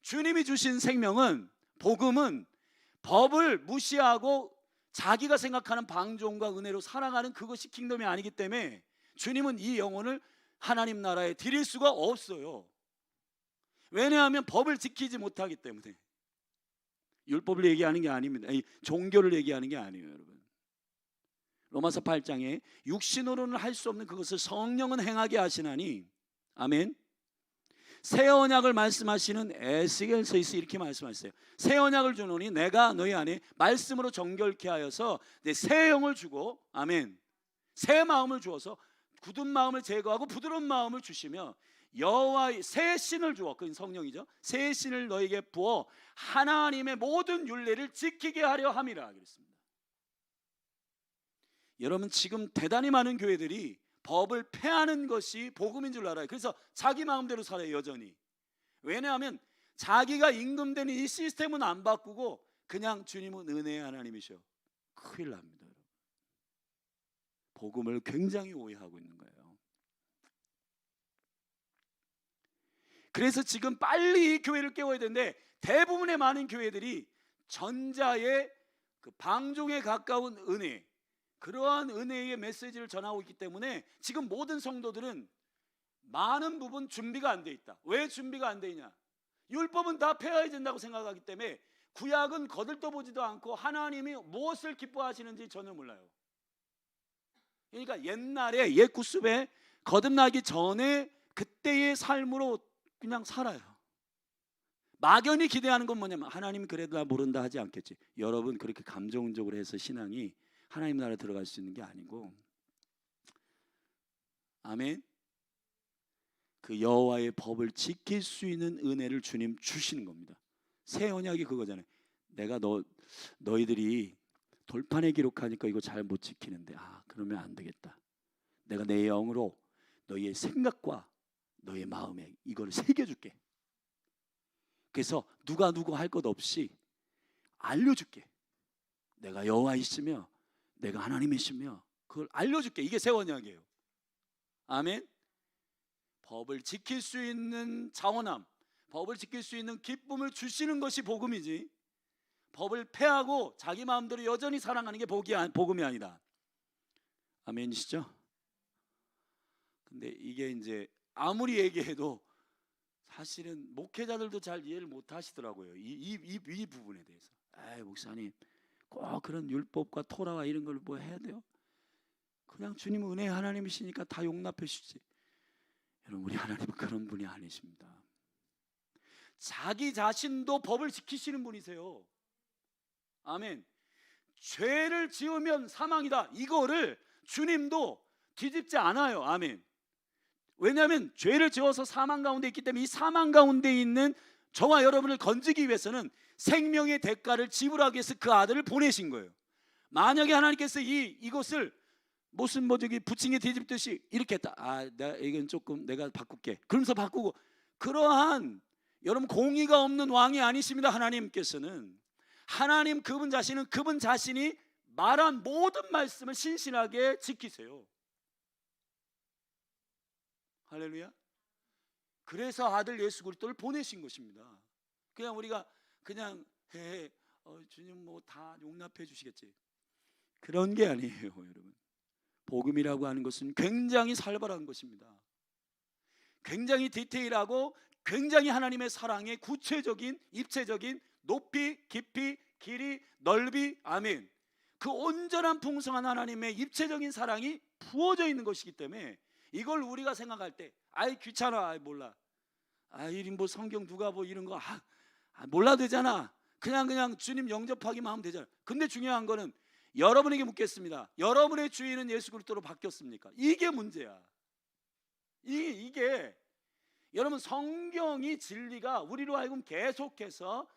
Speaker 1: 주님이 주신 생명은, 복음은 법을 무시하고 자기가 생각하는 방종과 은혜로 살아가는 그것이 킹덤이 아니기 때문에 주님은 이 영혼을 하나님 나라에 드릴 수가 없어요. 왜냐하면 법을 지키지 못하기 때문에. 율법을 얘기하는 게 아닙니다. 종교를 얘기하는 게 아니에요, 여러분. 로마서 8장에 육신으로는 할 수 없는 그것을 성령은 행하게 하시나니, 아멘. 새 언약을 말씀하시는 에스겔서에서 이렇게 말씀하셨어요. 새 언약을 주노니 내가 너희 안에 말씀으로 정결케 하여서 내 새 영을 주고, 아멘, 새 마음을 주어서 굳은 마음을 제거하고 부드러운 마음을 주시며 여호와의 새 신을 주어, 그건 성령이죠. 새 신을 너에게 부어 하나님의 모든 율례를 지키게 하려 함이라 그랬습니다. 여러분, 지금 대단히 많은 교회들이 법을 폐하는 것이 복음인 줄 알아요. 그래서 자기 마음대로 살아요, 여전히. 왜냐하면 자기가 임금되는 이 시스템은 안 바꾸고 그냥 주님은 은혜의 하나님이셔. 큰일 납니다, 여러분. 복음을 굉장히 오해하고 있는 거예요. 그래서 지금 빨리 이 교회를 깨워야 되는데, 대부분의 많은 교회들이 전자의 그 방종에 가까운 은혜, 그러한 은혜의 메시지를 전하고 있기 때문에 지금 모든 성도들은 많은 부분 준비가 안 돼 있다. 왜 준비가 안 돼 있냐? 율법은 다 폐해야 된다고 생각하기 때문에 구약은 거들떠보지도 않고 하나님이 무엇을 기뻐하시는지 전혀 몰라요. 그러니까 옛날에 옛 구습에 거듭나기 전에 그때의 삶으로 그냥 살아요. 막연히 기대하는 건 뭐냐면, 하나님 그래도 나 모른다 하지 않겠지. 여러분, 그렇게 감정적으로 해서 신앙이 하나님 나라 들어갈 수 있는 게 아니고, 아멘. 그 여호와의 법을 지킬 수 있는 은혜를 주님 주시는 겁니다. 새 언약이 그거잖아요. 내가 너희들이 돌판에 기록하니까 이거 잘 못 지키는데, 그러면 안 되겠다. 내가 내 영으로 너희의 생각과 너의 마음에 이걸 새겨줄게. 그래서 누가 누구 할 것 없이 알려줄게. 내가 여호와이시며 내가 하나님이시며 그걸 알려줄게. 이게 새 언약이에요. 아멘. 법을 지킬 수 있는 자원함, 법을 지킬 수 있는 기쁨을 주시는 것이 복음이지, 법을 폐하고 자기 마음대로 여전히 살아가는 게 복음이 아니다. 아멘이시죠? 근데 이게 이제 아무리 얘기해도 사실은 목회자들도 잘 이해를 못 하시더라고요. 이 부분에 대해서. 목사님 꼭 그런 율법과 토라와 이런 걸 뭐 해야 돼요? 그냥 주님은 은혜의 하나님이시니까 다 용납해 주지. 여러분, 우리 하나님은 그런 분이 아니십니다. 자기 자신도 법을 지키시는 분이세요. 아멘. 죄를 지으면 사망이다, 이거를 주님도 뒤집지 않아요. 아멘. 왜냐하면 죄를 지어서 사망 가운데 있기 때문에 이 사망 가운데 있는 저와 여러분을 건지기 위해서는 생명의 대가를 지불하기 위해서 그 아들을 보내신 거예요. 만약에 하나님께서 이것을 무슨 저기 부침개 뒤집듯이 이렇게 했다. 이건 조금 내가 바꿀게. 그러면서 바꾸고, 그러한 여러분 공의가 없는 왕이 아니십니다. 하나님께서는. 하나님 그분 자신이 말한 모든 말씀을 신실하게 지키세요. 할렐루야. 그래서 아들 예수 그리스도를 보내신 것입니다. 그냥 우리가 그냥 주님 뭐 다 용납해 주시겠지, 그런 게 아니에요. 여러분, 복음이라고 하는 것은 굉장히 살벌한 것입니다. 굉장히 디테일하고 굉장히 하나님의 사랑의 구체적인 입체적인 높이, 깊이, 길이, 넓이, 아멘, 그 온전한 풍성한 하나님의 입체적인 사랑이 부어져 있는 것이기 때문에 이걸 우리가 생각할 때 귀찮아, 몰라, 이 뭐 성경 누가 뭐 이런 거 몰라도 되잖아, 그냥 주님 영접하기만 하면 되잖아. 근데 중요한 거는 여러분에게 묻겠습니다. 여러분의 주인은 예수 그리스도로 바뀌었습니까? 이게 문제야. 이게 여러분, 성경이 진리가 우리로 하여금 계속해서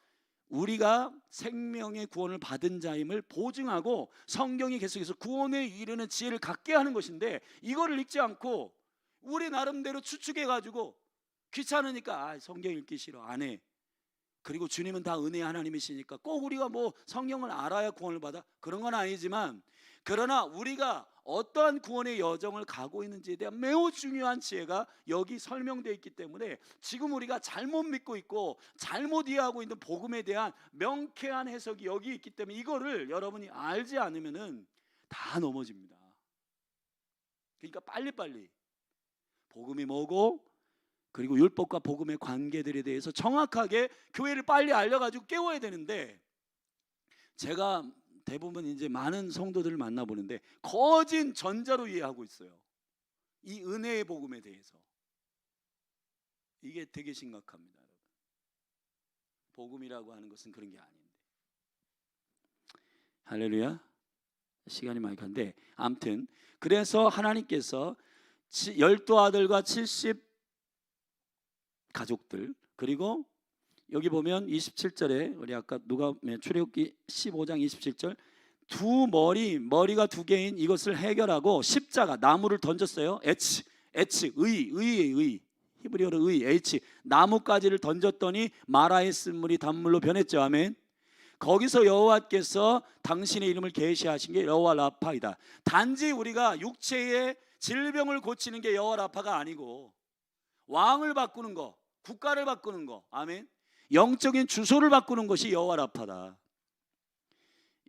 Speaker 1: 우리가 생명의 구원을 받은 자임을 보증하고 성경이 계속해서 구원에 이르는 지혜를 갖게 하는 것인데, 이거를 읽지 않고 우리 나름대로 추측해가지고 귀찮으니까 성경 읽기 싫어, 안 해. 그리고 주님은 다 은혜의 하나님이시니까 꼭 우리가 뭐 성경을 알아야 구원을 받아, 그런 건 아니지만, 그러나 우리가 어떠한 구원의 여정을 가고 있는지에 대한 매우 중요한 지혜가 여기 설명되어 있기 때문에 지금 우리가 잘못 믿고 있고 잘못 이해하고 있는 복음에 대한 명쾌한 해석이 여기 있기 때문에 이거를 여러분이 알지 않으면은 다 넘어집니다. 그러니까 빨리빨리 복음이 뭐고, 그리고 율법과 복음의 관계들에 대해서 정확하게 교회를 빨리 알려가지고 깨워야 되는데, 제가 대부분 이제 많은 성도들을 만나보는데 거진 전자로 이해하고 있어요. 이 은혜의 복음에 대해서. 이게 되게 심각합니다. 여러분, 복음이라고 하는 것은 그런 게 아닌데. 할렐루야. 시간이 많이 간데, 아무튼 그래서 하나님께서 12아들과 70 가족들, 그리고 여기 보면 27절에 우리 아까 누가 출애굽기 15장 27절, 머리가 두 개인 이것을 해결하고 십자가, 나무를 던졌어요. 의의 히브리어로 나무가지를 던졌더니 마라의 쓴물이 단물로 변했죠. 아멘. 거기서 여호와께서 당신의 이름을 계시하신 게 여호와 라파이다. 단지 우리가 육체의 질병을 고치는 게 여호와 라파가 아니고, 왕을 바꾸는 거, 국가를 바꾸는 거, 아멘, 영적인 주소를 바꾸는 것이 여호와 라파다.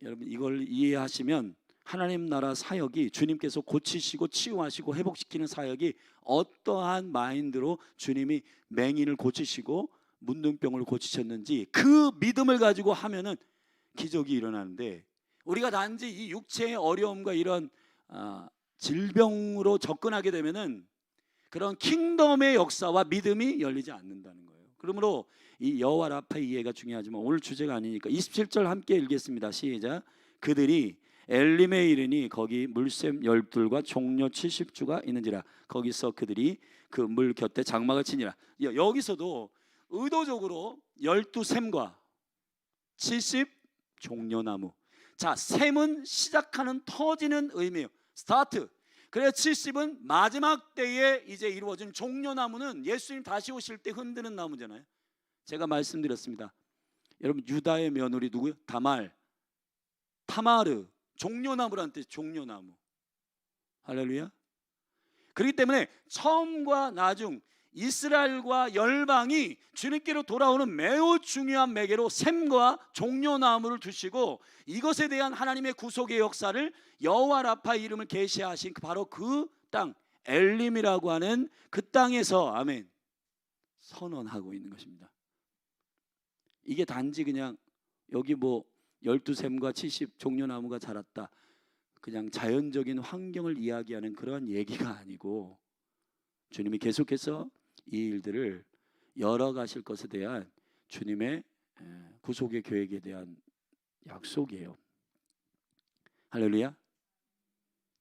Speaker 1: 여러분, 이걸 이해하시면 하나님 나라 사역이, 주님께서 고치시고 치유하시고 회복시키는 사역이 어떠한 마인드로 주님이 맹인을 고치시고 문둥병을 고치셨는지 그 믿음을 가지고 하면은 기적이 일어나는데, 우리가 단지 이 육체의 어려움과 이런 질병으로 접근하게 되면은 그런 킹덤의 역사와 믿음이 열리지 않는다는 거예요. 그러므로 이 여호와 라파의 이해가 중요하지만 오늘 주제가 아니니까 27절 함께 읽겠습니다. 시작. 그들이 엘림에 이르니 거기 물샘 12과 종려 70주가 있는지라. 거기서 그들이 그 물 곁에 장막을 치니라. 여기서도 의도적으로 12샘과 70 종려나무. 자, 샘은 시작하는, 터지는 의미예요. 스타트. 그래서 70은 마지막 때에 이제 이루어진, 종려나무는 예수님 다시 오실 때 흔드는 나무잖아요. 제가 말씀드렸습니다. 여러분, 유다의 며느리 누구요? 타마르, 종려나무라는 뜻, 종려나무. 할렐루야. 그렇기 때문에 처음과 나중 이스라엘과 열방이 주님께로 돌아오는 매우 중요한 매개로 샘과 종려나무를 두시고 이것에 대한 하나님의 구속의 역사를 여호와 라파 이름을 계시하신 바로 그 땅 엘림이라고 하는 그 땅에서 아멘 선언하고 있는 것입니다. 이게 단지 그냥 여기 뭐 12샘과 70 종려나무가 자랐다 그냥 자연적인 환경을 이야기하는 그러한 얘기가 아니고 주님이 계속해서 이 일들을 열어가실 것에 대한 주님의 구속의 계획에 대한 약속이에요. 할렐루야.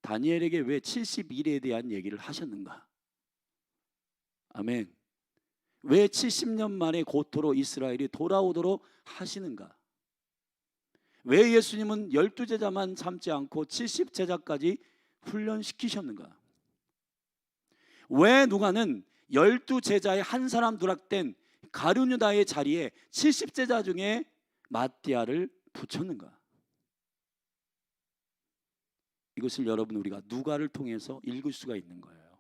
Speaker 1: 다니엘에게 왜 70일에 대한 얘기를 하셨는가? 아멘. 왜 70년 만에 고토로 이스라엘이 돌아오도록 하시는가? 왜 예수님은 12제자만 삼지 않고 70제자까지 훈련시키셨는가? 왜 누가는 12제자의 한 사람 누락된 가룟유다의 자리에 70제자 중에 마띠아를 붙였는가? 이것을 여러분 우리가 누가를 통해서 읽을 수가 있는 거예요.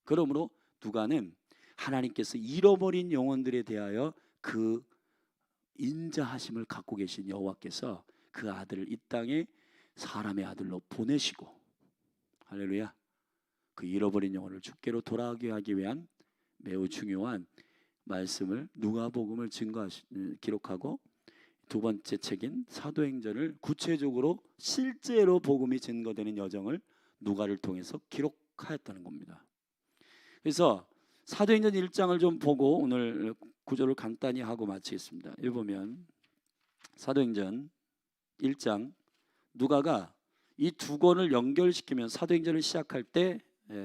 Speaker 1: 그러므로 누가는 하나님께서 잃어버린 영혼들에 대하여 그 인자하심을 갖고 계신 여호와께서 그 아들을 이 땅에 사람의 아들로 보내시고 할렐루야 그 잃어버린 영혼을 주께로 돌아오게 하기 위한 매우 중요한 말씀을 누가복음을 기록하고 두 번째 책인 사도행전을 구체적으로 실제로 복음이 증거되는 여정을 누가를 통해서 기록하였다는 겁니다. 그래서 사도행전 1장을 좀 보고 오늘 구조를 간단히 하고 마치겠습니다. 여기 보면 사도행전 1장 누가가 이 두 권을 연결시키면 사도행전을 시작할 때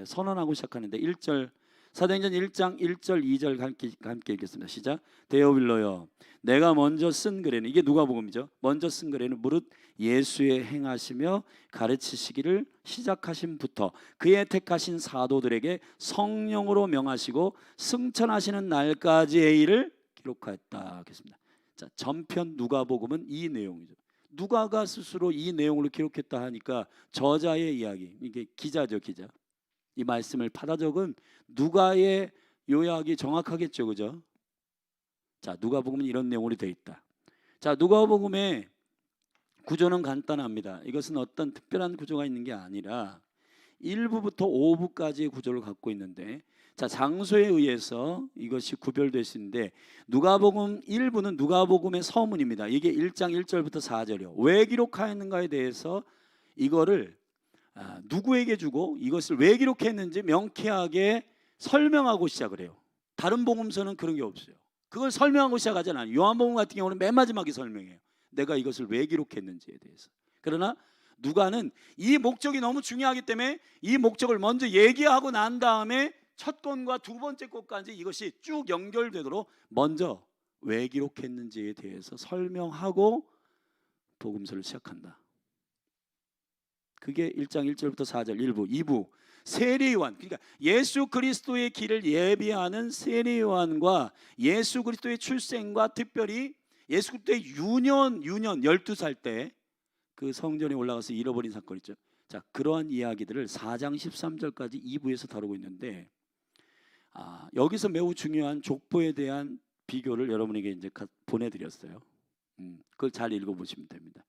Speaker 1: 선언하고 시작하는데 1절 사도행전 1장 1절 2절 함께 읽겠습니다. 시작. 데오빌로여 내가 먼저 쓴 글에는 이게 누가복음이죠. 먼저 쓴 글에는 무릇 예수의 행하시며 가르치시기를 시작하심부터 그의 택하신 사도들에게 성령으로 명하시고 승천하시는 날까지의 일을 기록하였다. 그렇습니다. 자, 전편 누가복음은 이 내용이죠. 누가가 스스로 이 내용을 기록했다 하니까 저자의 이야기 이게 기자죠, 기자. 이 말씀을 받아 적은 누가의 요약이 정확하겠죠, 그죠? 자, 누가복음은 이런 내용으로 되어 있다. 자, 누가복음의 구조는 간단합니다. 이것은 어떤 특별한 구조가 있는 게 아니라 1부부터 5부까지의 구조를 갖고 있는데, 자, 장소에 의해서 이것이 구별될 수 있는데 누가복음 1부는 누가복음의 서문입니다. 이게 1장 1절부터 4절이요. 왜 기록하였는가에 대해서 이거를 누구에게 주고 이것을 왜 기록했는지 명쾌하게 설명하고 시작을 해요. 다른 복음서는 그런 게 없어요. 그걸 설명하고 시작하지 않아요. 요한복음 같은 경우는 맨 마지막에 설명해요. 내가 이것을 왜 기록했는지에 대해서. 그러나 누가는 이 목적이 너무 중요하기 때문에 이 목적을 먼저 얘기하고 난 다음에 첫 권과 두 번째 권까지 이것이 쭉 연결되도록 먼저 왜 기록했는지에 대해서 설명하고 복음서를 시작한다. 그게 1장 1절부터 4절 1부 2부 세례요한 그러니까 예수 그리스도의 길을 예비하는 세례요한과 예수 그리스도의 출생과 특별히 예수 그리스도의 유년 12살 때 그 성전에 올라가서 잃어버린 사건 있죠. 자, 그러한 이야기들을 4장 13절까지 2부에서 다루고 있는데 여기서 매우 중요한 족보에 대한 비교를 여러분에게 이제 보내드렸어요. 그걸 잘 읽어보시면 됩니다.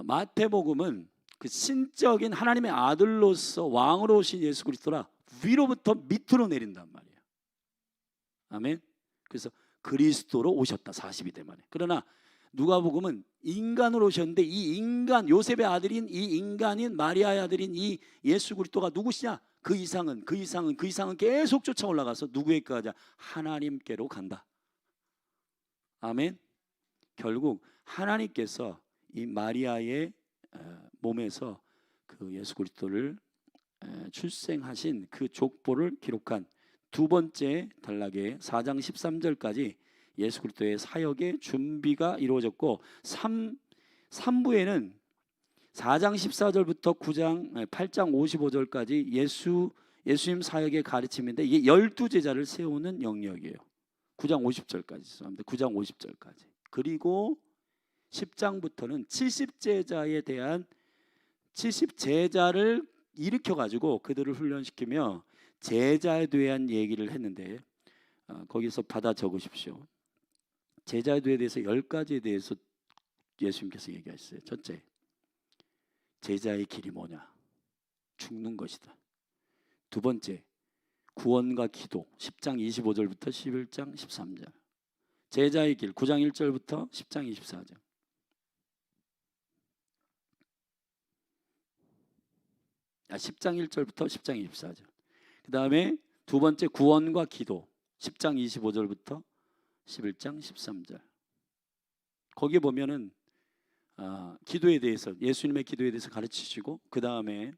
Speaker 1: 마태복음은 그 신적인 하나님의 아들로서 왕으로 오신 예수 그리스도라 위로부터 밑으로 내린단 말이에요. 아멘. 그래서 그리스도로 오셨다 42대 만에. 그러나 누가복음은 인간으로 오셨는데 이 인간 요셉의 아들인 이 인간인 마리아의 아들인 이 예수 그리스도가 누구시냐? 그 이상은 계속 쫓아 올라가서 누구에게 가자? 하나님께로 간다. 아멘. 결국 하나님께서 이 마리아의 몸에서 그 예수 그리스도를 출생하신 그 족보를 기록한 두 번째 단락의 4장 13절까지 예수 그리스도의 사역의 준비가 이루어졌고 3부에는 4장 14절부터 8장 55절까지 예수님 사역의 가르침인데 이게 12제자를 세우는 영역이에요. 9장 50절까지 죄송합니다. 9장 50절까지. 그리고 10장부터는 70제자에 대한 70제자를 일으켜 가지고 그들을 훈련시키며 제자에 대한 얘기를 했는데 거기서 받아 적으십시오. 제자에 대해서 10가지에 대해서 예수님께서 얘기하셨어요. 첫째, 제자의 길이 뭐냐? 죽는 것이다. 두 번째, 구원과 기도 10장 25절부터 11장 13절. 제자의 길 9장 1절부터 10장 24절. 아, 10장 1절부터 10장 24절. 그 다음에 두 번째, 구원과 기도 10장 25절부터 11장 13절. 거기 보면은 기도에 대해서, 예수님의 기도에 대해서 가르치시고, 그 다음에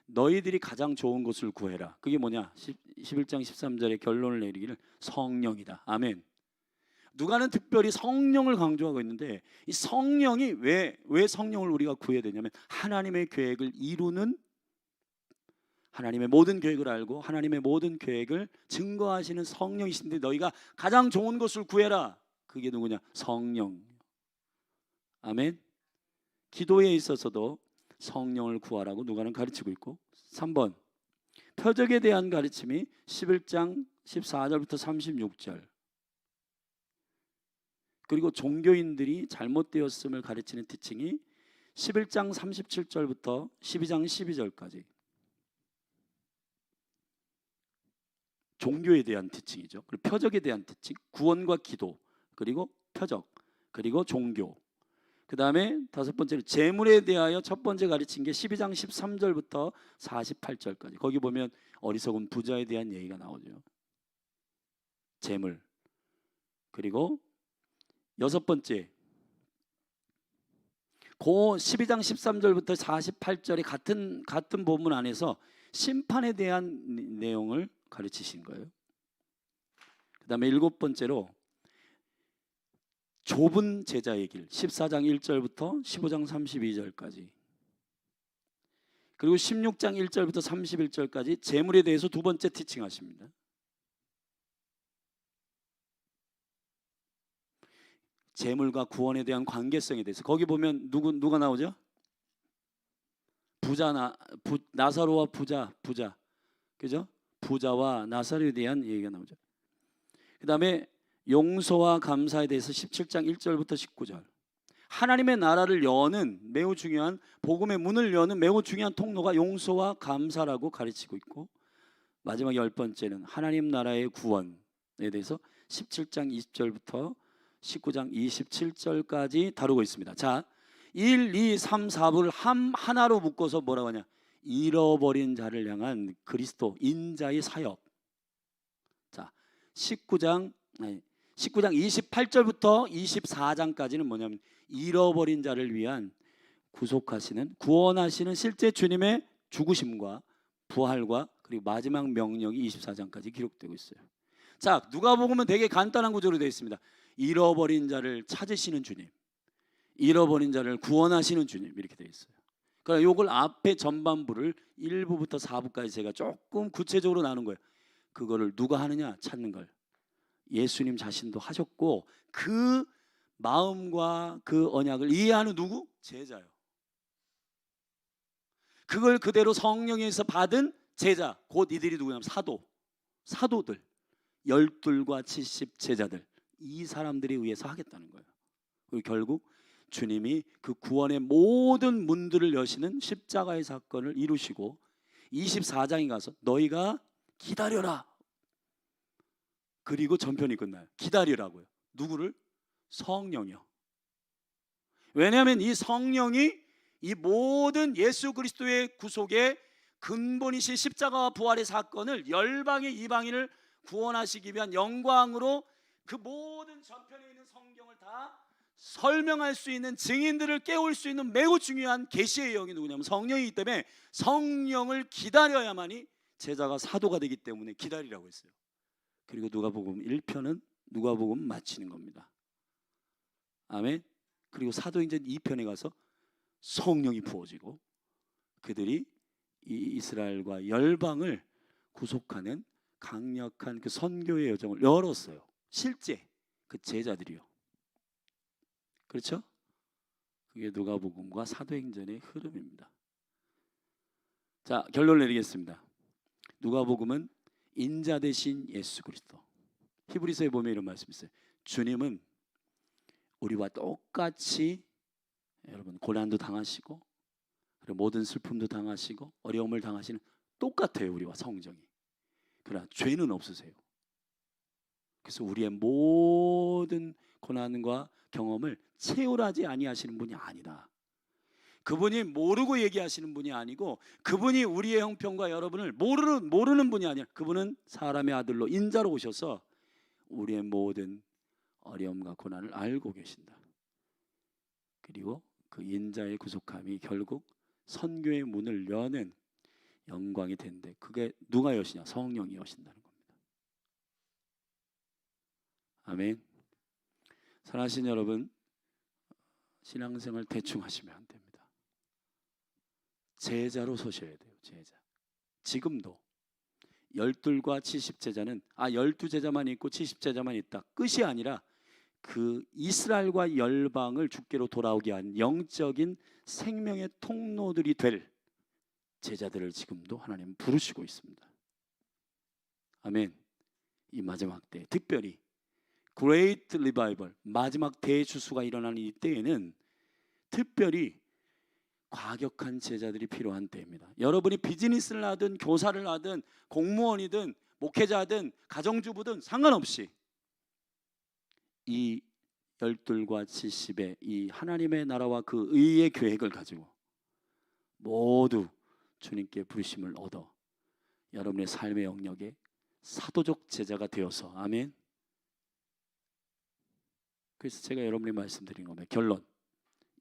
Speaker 1: 너희들이 가장 좋은 것을 구해라. 그게 뭐냐? 11장 13절에 결론을 내리기를 성령이다. 아멘. 누가는 특별히 성령을 강조하고 있는데, 이 성령이 왜 성령을 우리가 구해야 되냐면, 하나님의 계획을 이루는, 하나님의 모든 계획을 알고 하나님의 모든 계획을 증거하시는 성령이신데, 너희가 가장 좋은 것을 구해라. 그게 누구냐? 성령. 아멘. 기도에 있어서도 성령을 구하라고 누가는 가르치고 있고, 3번, 표적에 대한 가르침이 11장 14절부터 36절. 그리고 종교인들이 잘못되었음을 가르치는 티칭이 11장 37절부터 12장 12절까지. 종교에 대한 티칭이죠. 그리고 표적에 대한 티칭, 구원과 기도, 그리고 표적, 그리고 종교. 그 다음에 다섯 번째로 재물에 대하여 첫 번째 가르친 게 12장 13절부터 48절까지. 거기 보면 어리석은 부자에 대한 얘기가 나오죠. 재물. 그리고 여섯 번째, 그 12장 13절부터 48절의 같은 본문 안에서 심판에 대한 내용을 가르치신 거예요. 그 다음에 일곱 번째로 좁은 제자의 길 14장 1절부터 15장 32절까지. 그리고 16장 1절부터 31절까지 재물에 대해서 두 번째 티칭하십니다. 재물과 구원에 대한 관계성에 대해서 거기 보면 누가 나오죠? 나사로와 부자, 그죠? 부자와 나사로에 대한 얘기가 나오죠. 그 다음에 용서와 감사에 대해서 17장 1절부터 19절. 하나님의 나라를 여는 매우 중요한, 복음의 문을 여는 매우 중요한 통로가 용서와 감사라고 가르치고 있고, 마지막 10번째는 하나님 나라의 구원에 대해서 17장 20절부터 19장 27절까지 다루고 있습니다. 자, 1, 2, 3, 4부를 하나로 묶어서 뭐라고 하냐? 잃어버린 자를 향한 그리스도 인자의 사역. 자, 19장 28절부터 24장까지는 뭐냐면 잃어버린 자를 위한 구속하시는, 구원하시는 실제 주님의 죽으심과 부활과 그리고 마지막 명령이 24장까지 기록되고 있어요. 자, 누가복음은 되게 간단한 구조로 되어 있습니다. 잃어버린 자를 찾으시는 주님, 잃어버린 자를 구원하시는 주님, 이렇게 되어 있어요. 그러니까 이걸 앞에 전반부를 1부부터 4부까지 제가 조금 구체적으로 나눈 거예요. 그거를 누가 하느냐? 찾는 걸. 예수님 자신도 하셨고, 그 마음과 그 언약을 이해하는 누구? 제자요. 그걸 그대로 성령에서 받은 제자, 곧 이들이 누구냐면 사도들 12과 70 제자들, 이 사람들에 의해서 하겠다는 거예요. 그리고 결국 주님이 그 구원의 모든 문들을 여시는 십자가의 사건을 이루시고 24장에 가서 너희가 기다려라. 그리고 전편이 끝나요. 기다리라고요. 누구를? 성령이요. 왜냐하면 이 성령이 이 모든 예수 그리스도의 구속의 근본이신 십자가와 부활의 사건을 열방의 이방인을 구원하시기 위한 영광으로 그 모든 전편에 있는 성경을 다 설명할 수 있는, 증인들을 깨울 수 있는 매우 중요한 계시의 영이 누구냐면 성령이기 때문에 성령을 기다려야만이 제자가 사도가 되기 때문에 기다리라고 했어요. 그리고 누가복음 1편은 누가복음 마치는 겁니다. 아멘. 그리고 사도행전 2편에 가서 성령이 부어지고 그들이 이 이스라엘과 열방을 구속하는 강력한 그 선교의 여정을 열었어요. 실제 그 제자들이요. 그렇죠? 그게 누가복음과 사도행전의 흐름입니다. 자, 결론 내리겠습니다. 누가복음은 인자 대신 예수 그리스도. 히브리서에 보면 이런 말씀이 있어요. 주님은 우리와 똑같이 여러분 고난도 당하시고 그리고 모든 슬픔도 당하시고 어려움을 당하시는 똑같아요. 우리와 성정이. 그러나 죄는 없으세요. 그래서 우리의 모든 고난과 경험을 채울하지 아니하시는 분이 아니다. 그분이 모르고 얘기하시는 분이 아니고 그분이 우리의 형편과 여러분을 모르는 분이 아니라 그분은 사람의 아들로 인자로 오셔서 우리의 모든 어려움과 고난을 알고 계신다. 그리고 그 인자의 구속함이 결국 선교의 문을 여는 영광이 된대. 그게 누가 여시냐? 성령이 여신다는 겁니다. 아멘. 사랑하신 여러분, 신앙생활 대충 하시면 안 됩니다. 제자로 서셔야 돼요. 제자. 지금도 12과 70제자는 12제자만 있고 70제자만 있다. 끝이 아니라 그 이스라엘과 열방을 주께로 돌아오게 한 영적인 생명의 통로들이 될 제자들을 지금도 하나님은 부르시고 있습니다. 아멘. 이 마지막 때 특별히 Great Revival, 마지막 대주수가 일어나는 이 때에는 특별히 과격한 제자들이 필요한 때입니다. 여러분이 비즈니스를 하든 교사를 하든 공무원이든 목회자든 가정주부든 상관없이 이 12과 70의 이 하나님의 나라와 그 의의 계획을 가지고 모두 주님께 부르심을 얻어 여러분의 삶의 영역에 사도적 제자가 되어서 아멘. 그래서 제가 여러분이 말씀드린 겁니다. 결론,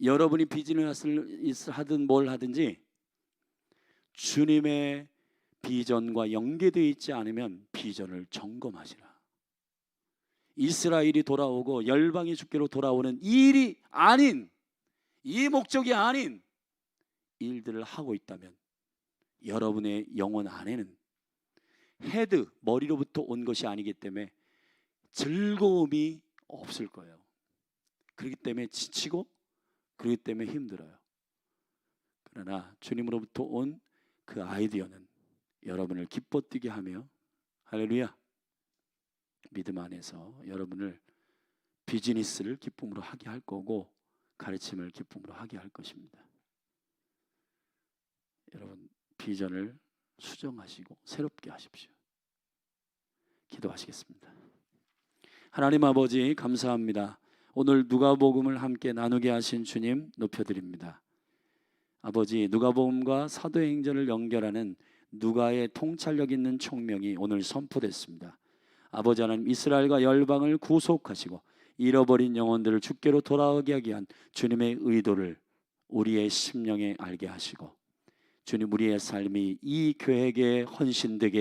Speaker 1: 여러분이 비즈니스를 하든 뭘 하든지 주님의 비전과 연계되어 있지 않으면 비전을 점검하시라. 이스라엘이 돌아오고 열방이 주께로 돌아오는 이 일이 아닌, 이 목적이 아닌 일들을 하고 있다면 여러분의 영혼 안에는 헤드, 머리로부터 온 것이 아니기 때문에 즐거움이 없을 거예요. 그렇기 때문에 지치고 그렇기 때문에 힘들어요. 그러나 주님으로부터 온 그 아이디어는 여러분을 기뻐 뛰게 하며 할렐루야, 믿음 안에서 여러분을 비즈니스를 기쁨으로 하게 할 거고 가르침을 기쁨으로 하게 할 것입니다. 여러분 비전을 수정하시고 새롭게 하십시오. 기도하시겠습니다. 하나님 아버지 감사합니다. 오늘 누가복음을 함께 나누게 하신 주님 높여드립니다. 아버지, 누가복음과 사도행전을 연결하는 누가의 통찰력 있는 총명이 오늘 선포됐습니다. 아버지 하나님, 이스라엘과 열방을 구속하시고 잃어버린 영혼들을 주께로 돌아오게 하게 한 주님의 의도를 우리의 심령에 알게 하시고 주님, 우리의 삶이 이 계획에 헌신되게